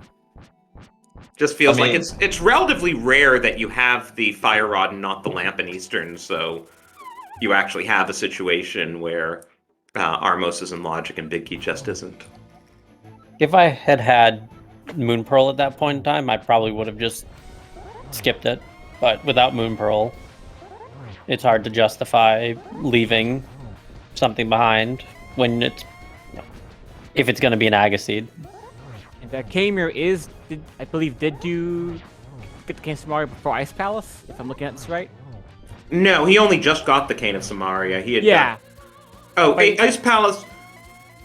Just feels I mean- like it's relatively rare that you have the Fire Rod and not the Lamp in Eastern, so you actually have a situation where Armos is in logic and Big Key Chest isn't. If I had Moon Pearl at that point in time, I probably would have just skipped it. But without Moon Pearl, it's hard to justify leaving something behind when if it's going to be an Agaseed. And Kamir did you get the Cane of Samaria before Ice Palace, if I'm looking at this right? No, he only just got the Cane of Samaria. He had Yeah. Oh, Wait. Ice Palace.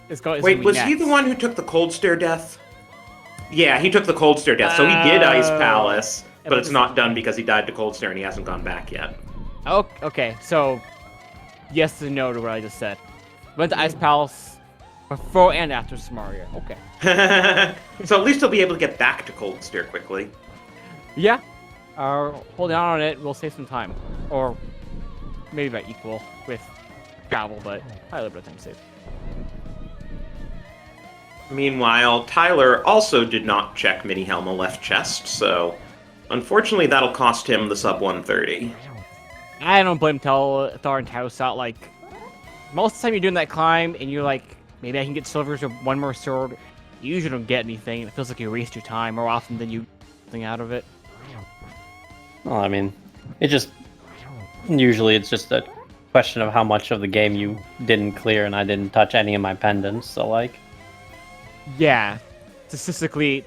It's gonna Wait, be was he next. the one who took the Cold Stare Death? Yeah, he took the Cold Stare Death, so he did Ice Palace, but it's not done because he died to Cold Stare and he hasn't gone back yet. Oh, okay, so yes and no to what I just said. Went to Ice Palace before and after Samaria. Okay. So at least he'll be able to get back to Cold Stare quickly. Yeah. Holding on it will save some time. Or maybe about equal with travel, but probably a little bit of time saved. Meanwhile, Tyler also did not check Mini Helma left chest, so unfortunately that'll cost him the sub 130. I don't blame Thor and Taos out. Like, most of the time you're doing that climb and you're like, maybe I can get silvers or one more sword. You usually don't get anything. It feels like you waste your time more often than you get something out of it. Well, I mean, usually it's just a question of how much of the game you didn't clear, and I didn't touch any of my pendants, so like... Yeah. Statistically,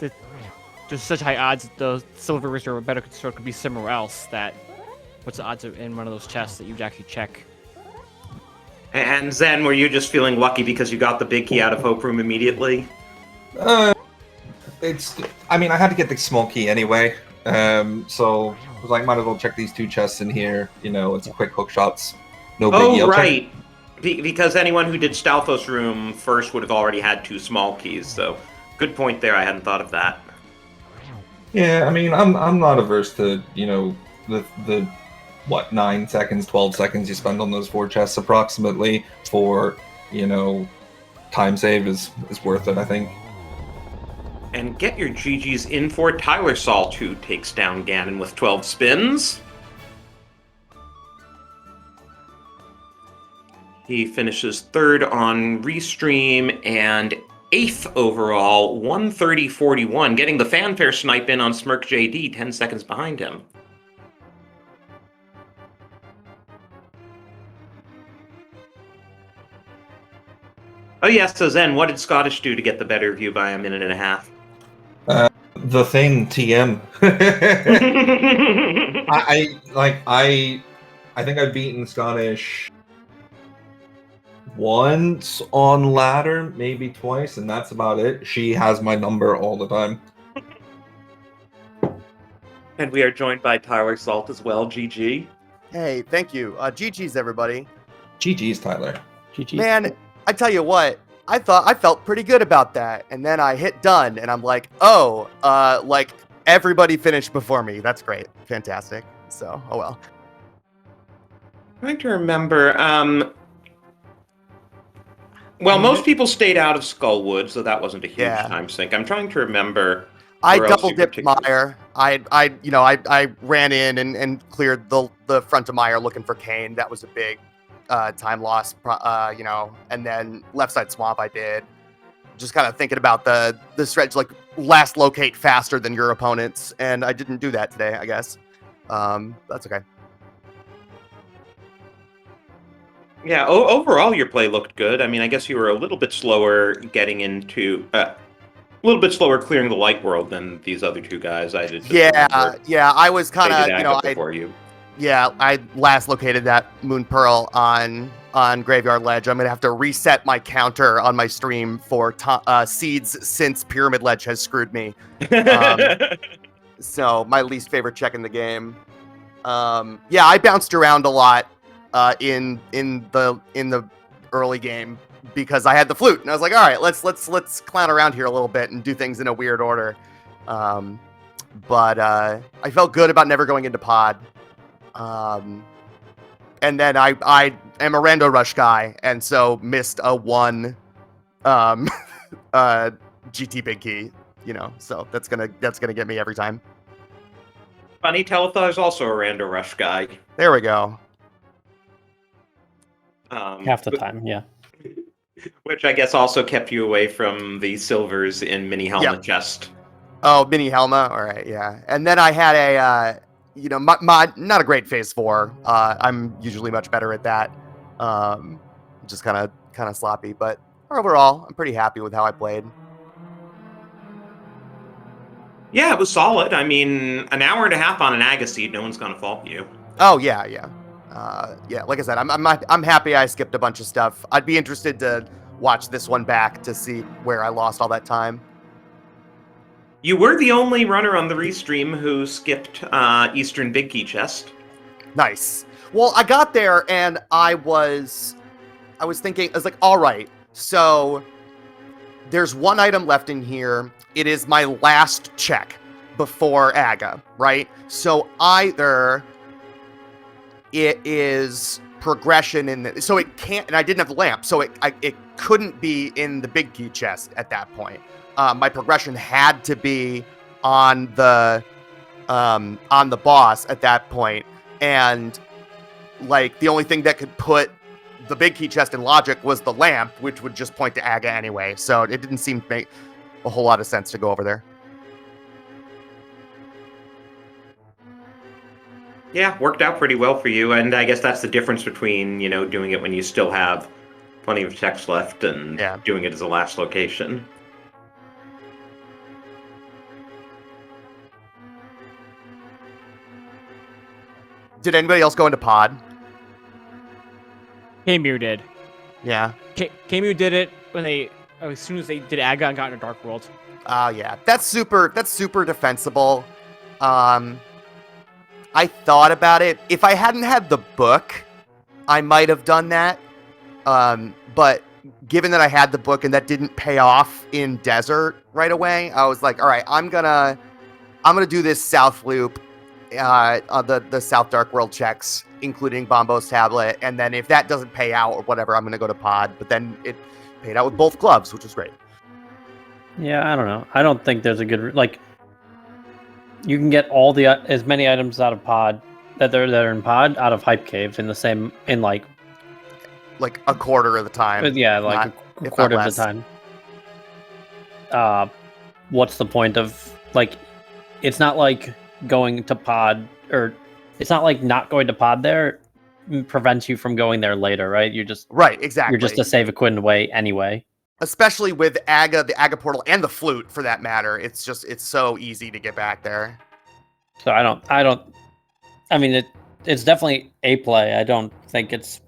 there's such high odds that the silvers or a better sword could be somewhere else that what's the odds of in one of those chests that you'd actually check? And Zen, were you just feeling lucky because you got the big key out of Hope Room immediately? I mean, I had to get the small key anyway, so I was like, might as well check these 2 chests in here. You know, it's quick hook shots. No biggie. Oh, right. Because anyone who did Stalfos Room first would have already had 2 small keys, so good point there. I hadn't thought of that. Yeah, I mean, I'm not averse to, you know, the 9 seconds, 12 seconds you spend on those 4 chests approximately for, you know, time save is worth it, I think. And get your GGs in for Tyler Salt, who takes down Ganon with 12 spins. He finishes 3rd on Restream and 8th overall, 130-41, getting the fanfare snipe in on Smirk JD, 10 seconds behind him. Oh yes, so Zen, what did Scottish do to get the better of you by a minute and a half? The thing, TM. I think I've beaten Scottish once on ladder, maybe twice, and that's about it. She has my number all the time. And we are joined by Tyler Salt as well, GG. Hey, thank you. GG's, everybody. GG's, Tyler. GG. Man, I tell you what, I felt pretty good about that. And then I hit done, and I'm like, oh, like, everybody finished before me. That's great. Fantastic. So, oh well. Trying to remember, well, most people stayed out of Skullwood, so that wasn't a huge time sink. I'm trying to remember. I double dipped Mire. I ran in and cleared the front of Mire looking for Kane. That was a big time loss, and then left side swamp I did. Just kind of thinking about the stretch, like last locate faster than your opponents, and I didn't do that today, I guess. That's okay. Yeah, overall your play looked good. I mean, I guess you were a little bit slower getting into, a little bit slower clearing the light world than these other 2 guys. I did. I was kind of, before you. Yeah, I last located that Moon Pearl on Graveyard Ledge. I'm gonna have to reset my counter on my stream for seeds since Pyramid Ledge has screwed me. So my least favorite check in the game. Yeah, I bounced around a lot in the early game because I had the flute, and I was like, all right, let's clown around here a little bit and do things in a weird order. But I felt good about never going into pod. And then I am a rando rush guy, and so missed a 1 GT big key, so that's gonna get me every time. Funny, Telethar is also a rando rush guy. There we go. Half the time, yeah. Which I guess also kept you away from the silvers in Mini Helma chest. Oh, Mini Helma? All right, yeah. And then I had a, my not a great phase 4. I'm usually much better at that. Just kind of sloppy, but overall, I'm pretty happy with how I played. Yeah, it was solid. I mean, an hour and a half on an Agaseed, no one's gonna fault you. Oh yeah. Like I said, I'm happy I skipped a bunch of stuff. I'd be interested to watch this one back to see where I lost all that time. You were the only runner on the restream who skipped Eastern Big Key Chest. Nice. Well, I got there and I was thinking, I was like, all right, so there's 1 item left in here. It is my last check before Aga, right? So either it is progression so it can't, and I didn't have the lamp, so it couldn't be in the big key chest at that point. My progression had to be on the boss at that point, and like the only thing that could put the big key chest in logic was the lamp, which would just point to Aga anyway. So it didn't seem to make a whole lot of sense to go over there. Yeah, worked out pretty well for you, and I guess that's the difference between, doing it when you still have plenty of checks left and doing it as a last location. Did anybody else go into pod? Kamir did. Yeah. Kamir did it as soon as they did Aga and got into Dark World. Yeah. That's super defensible. I thought about it. If I hadn't had the book, I might have done that. But given that I had the book and that didn't pay off in Desert right away, I was like, all right, I'm gonna do this South Loop, the South Dark World checks, including Bombo's tablet, and then if that doesn't pay out or whatever, I'm gonna go to pod. But then it paid out with both gloves, which was great. Yeah, I don't know. I don't think there's a good you can get as many items out of pod that are in pod out of Hype Cave in like a quarter of the time. Yeah, like a quarter of the time. What's the point of it's not like going to pod, or it's not like not going to pod there prevents you from going there later, right? Right, exactly. You're just to save a quid away anyway. Especially with Aga, the Aga portal, and the Flute for that matter. It's so easy to get back there. So I mean, it's definitely a play. I don't think it's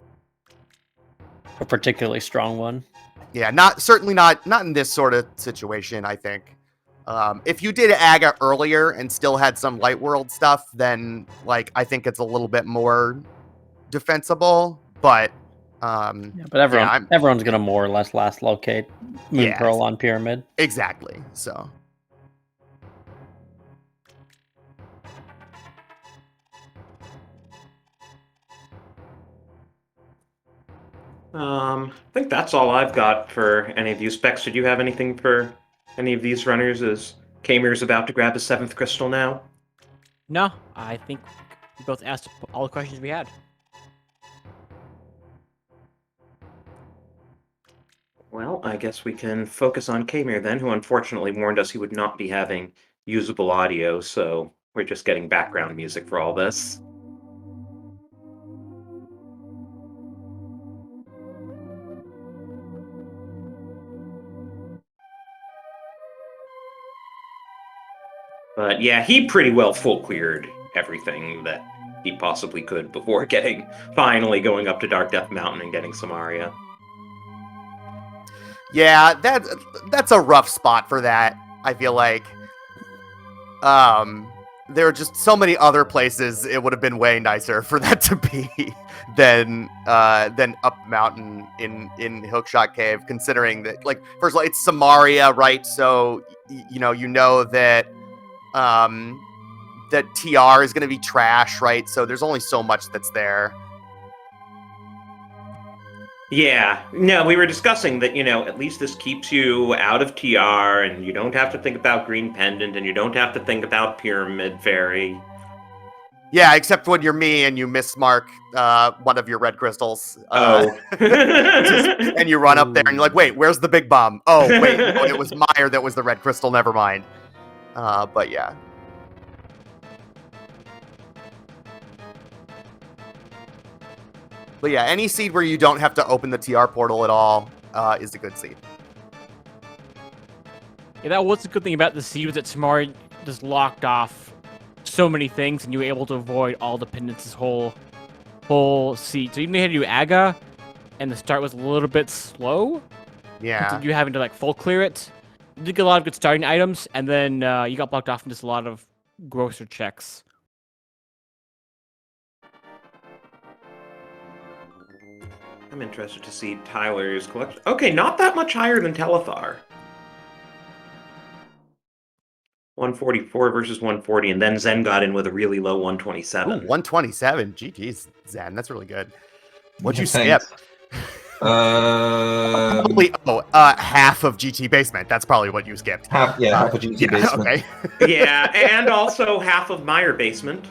a particularly strong one. Yeah, certainly not in this sort of situation, I think. If you did Aga earlier and still had some Light World stuff, then I think it's a little bit more defensible, but but everyone's gonna more or less last locate Moon Pearl on Pyramid. Exactly. So I think that's all I've got for any of you. Specs, did you have anything for any of these runners as Kamir's about to grab his 7th crystal now? No, I think we both asked all the questions we had. Well, I guess we can focus on Kamir then, who unfortunately warned us he would not be having usable audio, so we're just getting background music for all this. But yeah, he pretty well full cleared everything that he possibly could before finally going up to Dark Death Mountain and getting Samaria. yeah, that's a rough spot for that. I feel like there are just so many other places it would have been way nicer for that to be than up mountain in Hookshot Cave, considering that first of all it's Samaria, right? So you know that that TR is going to be trash, right? So there's only so much that's there. Yeah, no, we were discussing that, at least this keeps you out of TR, and you don't have to think about Green Pendant, and you don't have to think about Pyramid Fairy. Yeah, except when you're me and you mismark one of your red crystals. And you run up there and you're like, wait, where's the big bomb? Oh, wait, no, it was Meyer that was the red crystal, never mind. But yeah. But yeah, any seed where you don't have to open the TR portal at all is a good seed. Yeah, that was the good thing about the seed, was that Samari just locked off so many things, and you were able to avoid all dependence whole seed. So even if you had to do Aga, and the start was a little bit slow, yeah, you having to full clear it. You did get a lot of good starting items, and then you got blocked off in just a lot of grosser checks. I'm interested to see Tyler's collection. Okay, not that much higher than Telethar. 144 versus 140, and then Zen got in with a really low 127. Ooh, 127. GG's, Zen. That's really good. What'd you Thanks. skip? Probably half of GT Basement. That's probably what you skipped. Half of GT Basement. Okay. Yeah, and also half of Meyer Basement.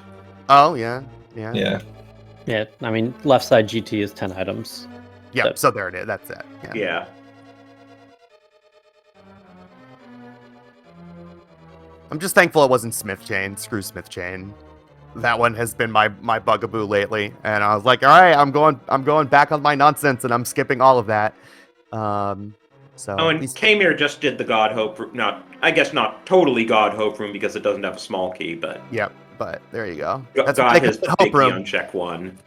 Oh, yeah. Yeah, I mean, left side GT is 10 items. Yep. So there it is. That's it. Yeah. Yeah. I'm just thankful it wasn't Smith Chain. Screw Smith Chain. That one has been my bugaboo lately, and I was like, all right, I'm going back on my nonsense, and I'm skipping all of that. So. Oh, and Kamir just did the God Hope room. I guess not totally God Hope room because it doesn't have a small key, but Yep. But there you go. That's what got they his call big Hope key room. on check 1.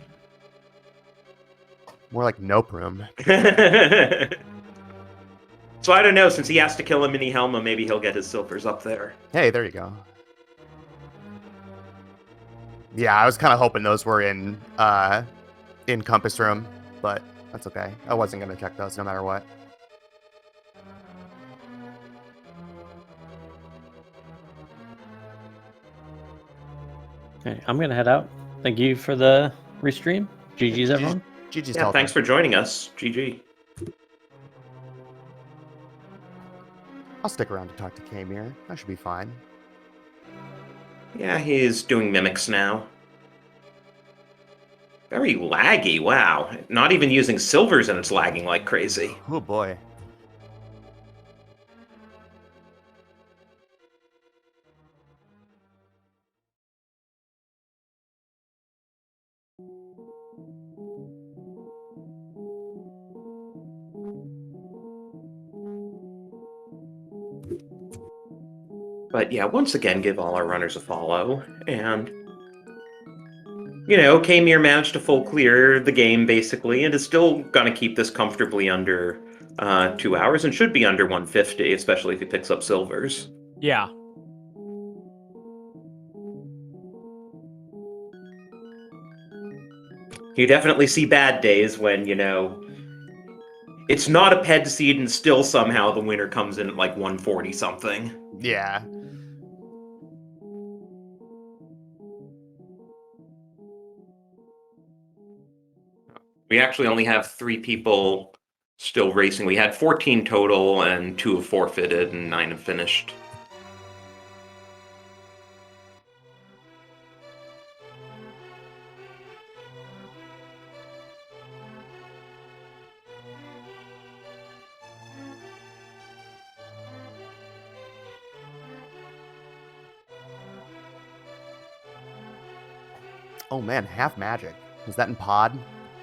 More like Nope room. So I don't know, since he has to kill a mini Helma, maybe he'll get his silvers up there. Hey, there you go. Yeah, I was kind of hoping those were in Compass Room, but that's okay. I wasn't gonna check those no matter what. Okay, I'm gonna head out. Thank you for the restream. GG's everyone. GG's Yeah, thanks for joining us. GG. I'll stick around to talk to Kamir. That should be fine. Yeah, he's doing mimics now. Very laggy, wow. Not even using silvers and it's lagging like crazy. Oh boy. But yeah, once again, give all our runners a follow. And, you know, Kamir managed to full clear the game, basically, and is still going to keep this comfortably under 2 hours and should be under 150, especially if he picks up silvers. Yeah. You definitely see bad days when, you know, it's not a ped seed and still somehow the winner comes in at like 140 something. Yeah. We actually only have 3 people still racing. We had 14 total, and 2 have forfeited, and 9 have finished. Oh man, half magic. Was that in pod?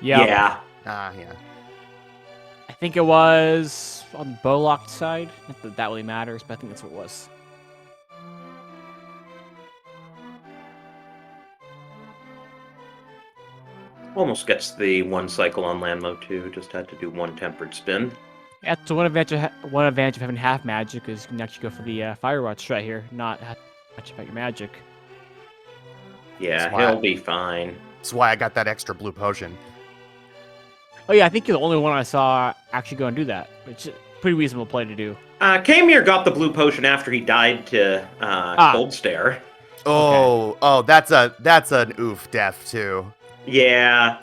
Yep. Yeah. Ah, yeah. I think it was on the Bowlocked side. Not that that really matters, but I think that's what it was. Almost gets the 1 cycle on Landmo too. Just had to do 1 tempered spin. Yeah, so one advantage of having half magic is you can actually go for the Fire Rod strat here, not have much about your magic. Yeah, That's why he'll be fine. That's why I got that extra blue potion. Oh yeah, I think you're the only one I saw actually go and do that, which is a pretty reasonable play to do. Kamir got the blue potion after he died to Cold Stare. Oh, that's an oof death too. Yeah,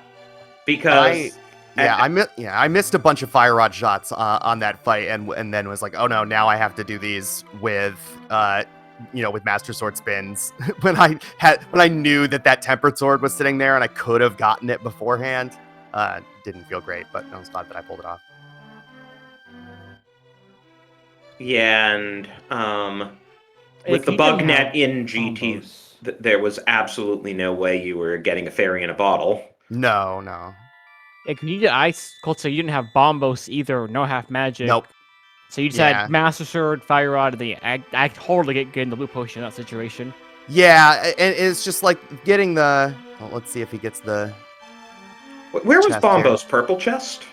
because I missed a bunch of fire rod shots on that fight, and then was like, oh no, now I have to do these with with Master Sword spins when I knew that tempered sword was sitting there and I could have gotten it beforehand. Didn't feel great, but I was glad that I pulled it off. yeah, and with the bug net in GT, there was absolutely no way you were getting a fairy in a bottle. No. Yeah, can you get ice? Colt, so you didn't have Bombos either, no half magic. Nope. So you just had Master Sword, Fire Rod, and I totally get getting the blue potion in that situation. Yeah, and it's just like getting the. Well, let's see if he gets the. Where was chest Bombo's purple chest?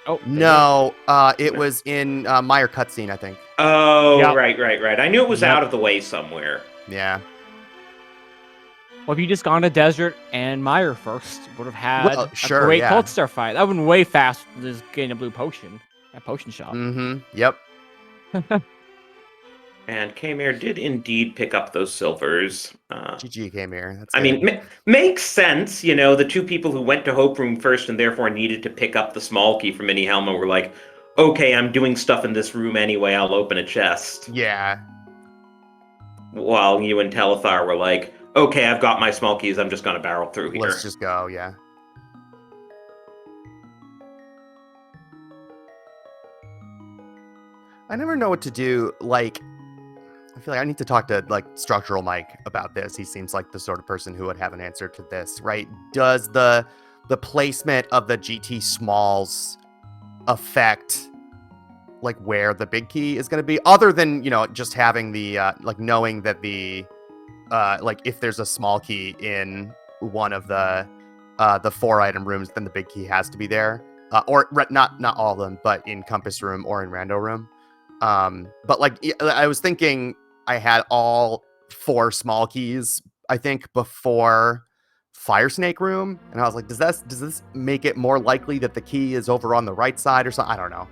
Oh No, it was in Meyer cutscene, I think. Oh, Yep. right. I knew it was out of the way somewhere. Yeah. Well, if you just gone to Desert and Meyer first, would have had Well, a great Cold Star fight. That would have been way faster than just getting a blue potion. That potion shop. Mm-hmm. Yep. And Kamir did indeed pick up those silvers. GG came here. That's I good. mean, makes sense. You know, the 2 people who went to Hope Room first and therefore needed to pick up the small key from Mini Helma were like, okay, I'm doing stuff in this room anyway, I'll open a chest. Yeah. While you and Telethar were like, okay, I've got my small keys, I'm just going to barrel through here. Let's just go. Yeah. I never know what to do. Like, I feel like I need to talk to like Structural Mike about this. He seems like the sort of person who would have an answer to this, right? Does the placement of the GT smalls affect like where the big key is going to be, other than just having the like knowing that the like if there's a small key in one of the 4-item rooms, then the big key has to be there, or not all of them, but in Compass Room or in Rando Room. But like I was thinking, I had all 4 small keys, I think, before Fire Snake Room, and I was like, does this make it more likely that the key is over on the right side or something? I don't know.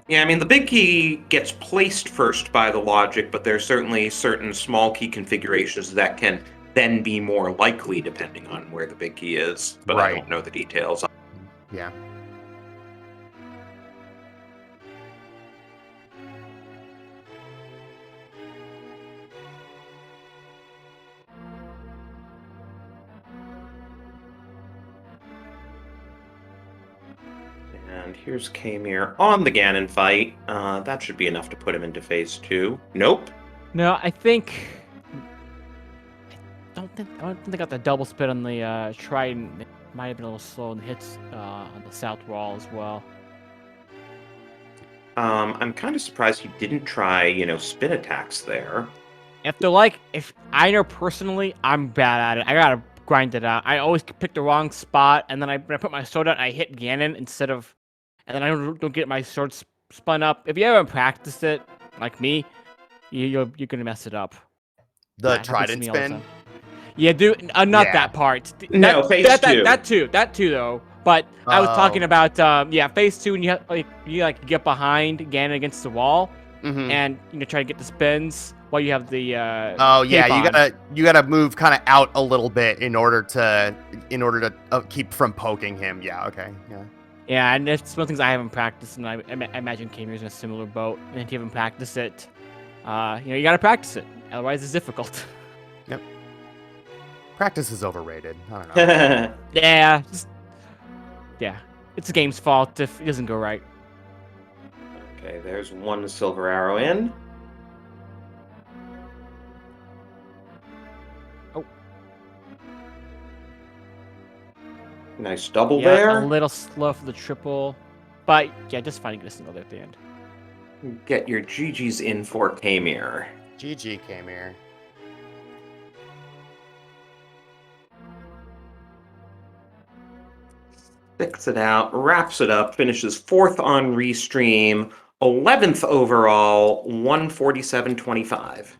Yeah, I mean, the big key gets placed first by the logic, but there's certainly certain small key configurations that can then be more likely depending on where the big key is, but I Right. don't know the details. Yeah. And here's Kamir on the Ganon fight. That should be enough to put him into phase 2. Nope. No, I don't think they got the double spit on the Trident. It might have been a little slow in the hits on the south wall as well. I'm kind of surprised he didn't try, spin attacks there. If I know personally, I'm bad at it. I gotta grind it out. I always pick the wrong spot, and then when I put my sword out, I hit Ganon instead of, and then I don't get my sword spun up. If you haven't practiced it, like me, you're gonna mess it up. The That happens to Trident me all the spin. time. Yeah, dude, not Yeah. that part. No, phase 2. That too though. But I was talking Oh. about phase 2, and you get behind Ganon against the wall, Mhm. and try to get the spins while you have the Oh yeah, cape on. you gotta move kind of out a little bit in order to keep from poking him. Yeah. Okay. Yeah. Yeah, and it's one of the things I haven't practiced, and I imagine Kamir's in a similar boat. And if you haven't practiced it, you gotta practice it. Otherwise, it's difficult. Yep. Practice is overrated. I don't know. Yeah, it's the game's fault if it doesn't go right. Okay, there's one silver arrow in. Oh. Nice double Yeah, there. a little slow for the triple, but yeah, just finding a single there at the end. Get your GGs in for Kamir. GG came here. Sticks it out, wraps it up, finishes 4th on Restream, 11th overall, 147.25.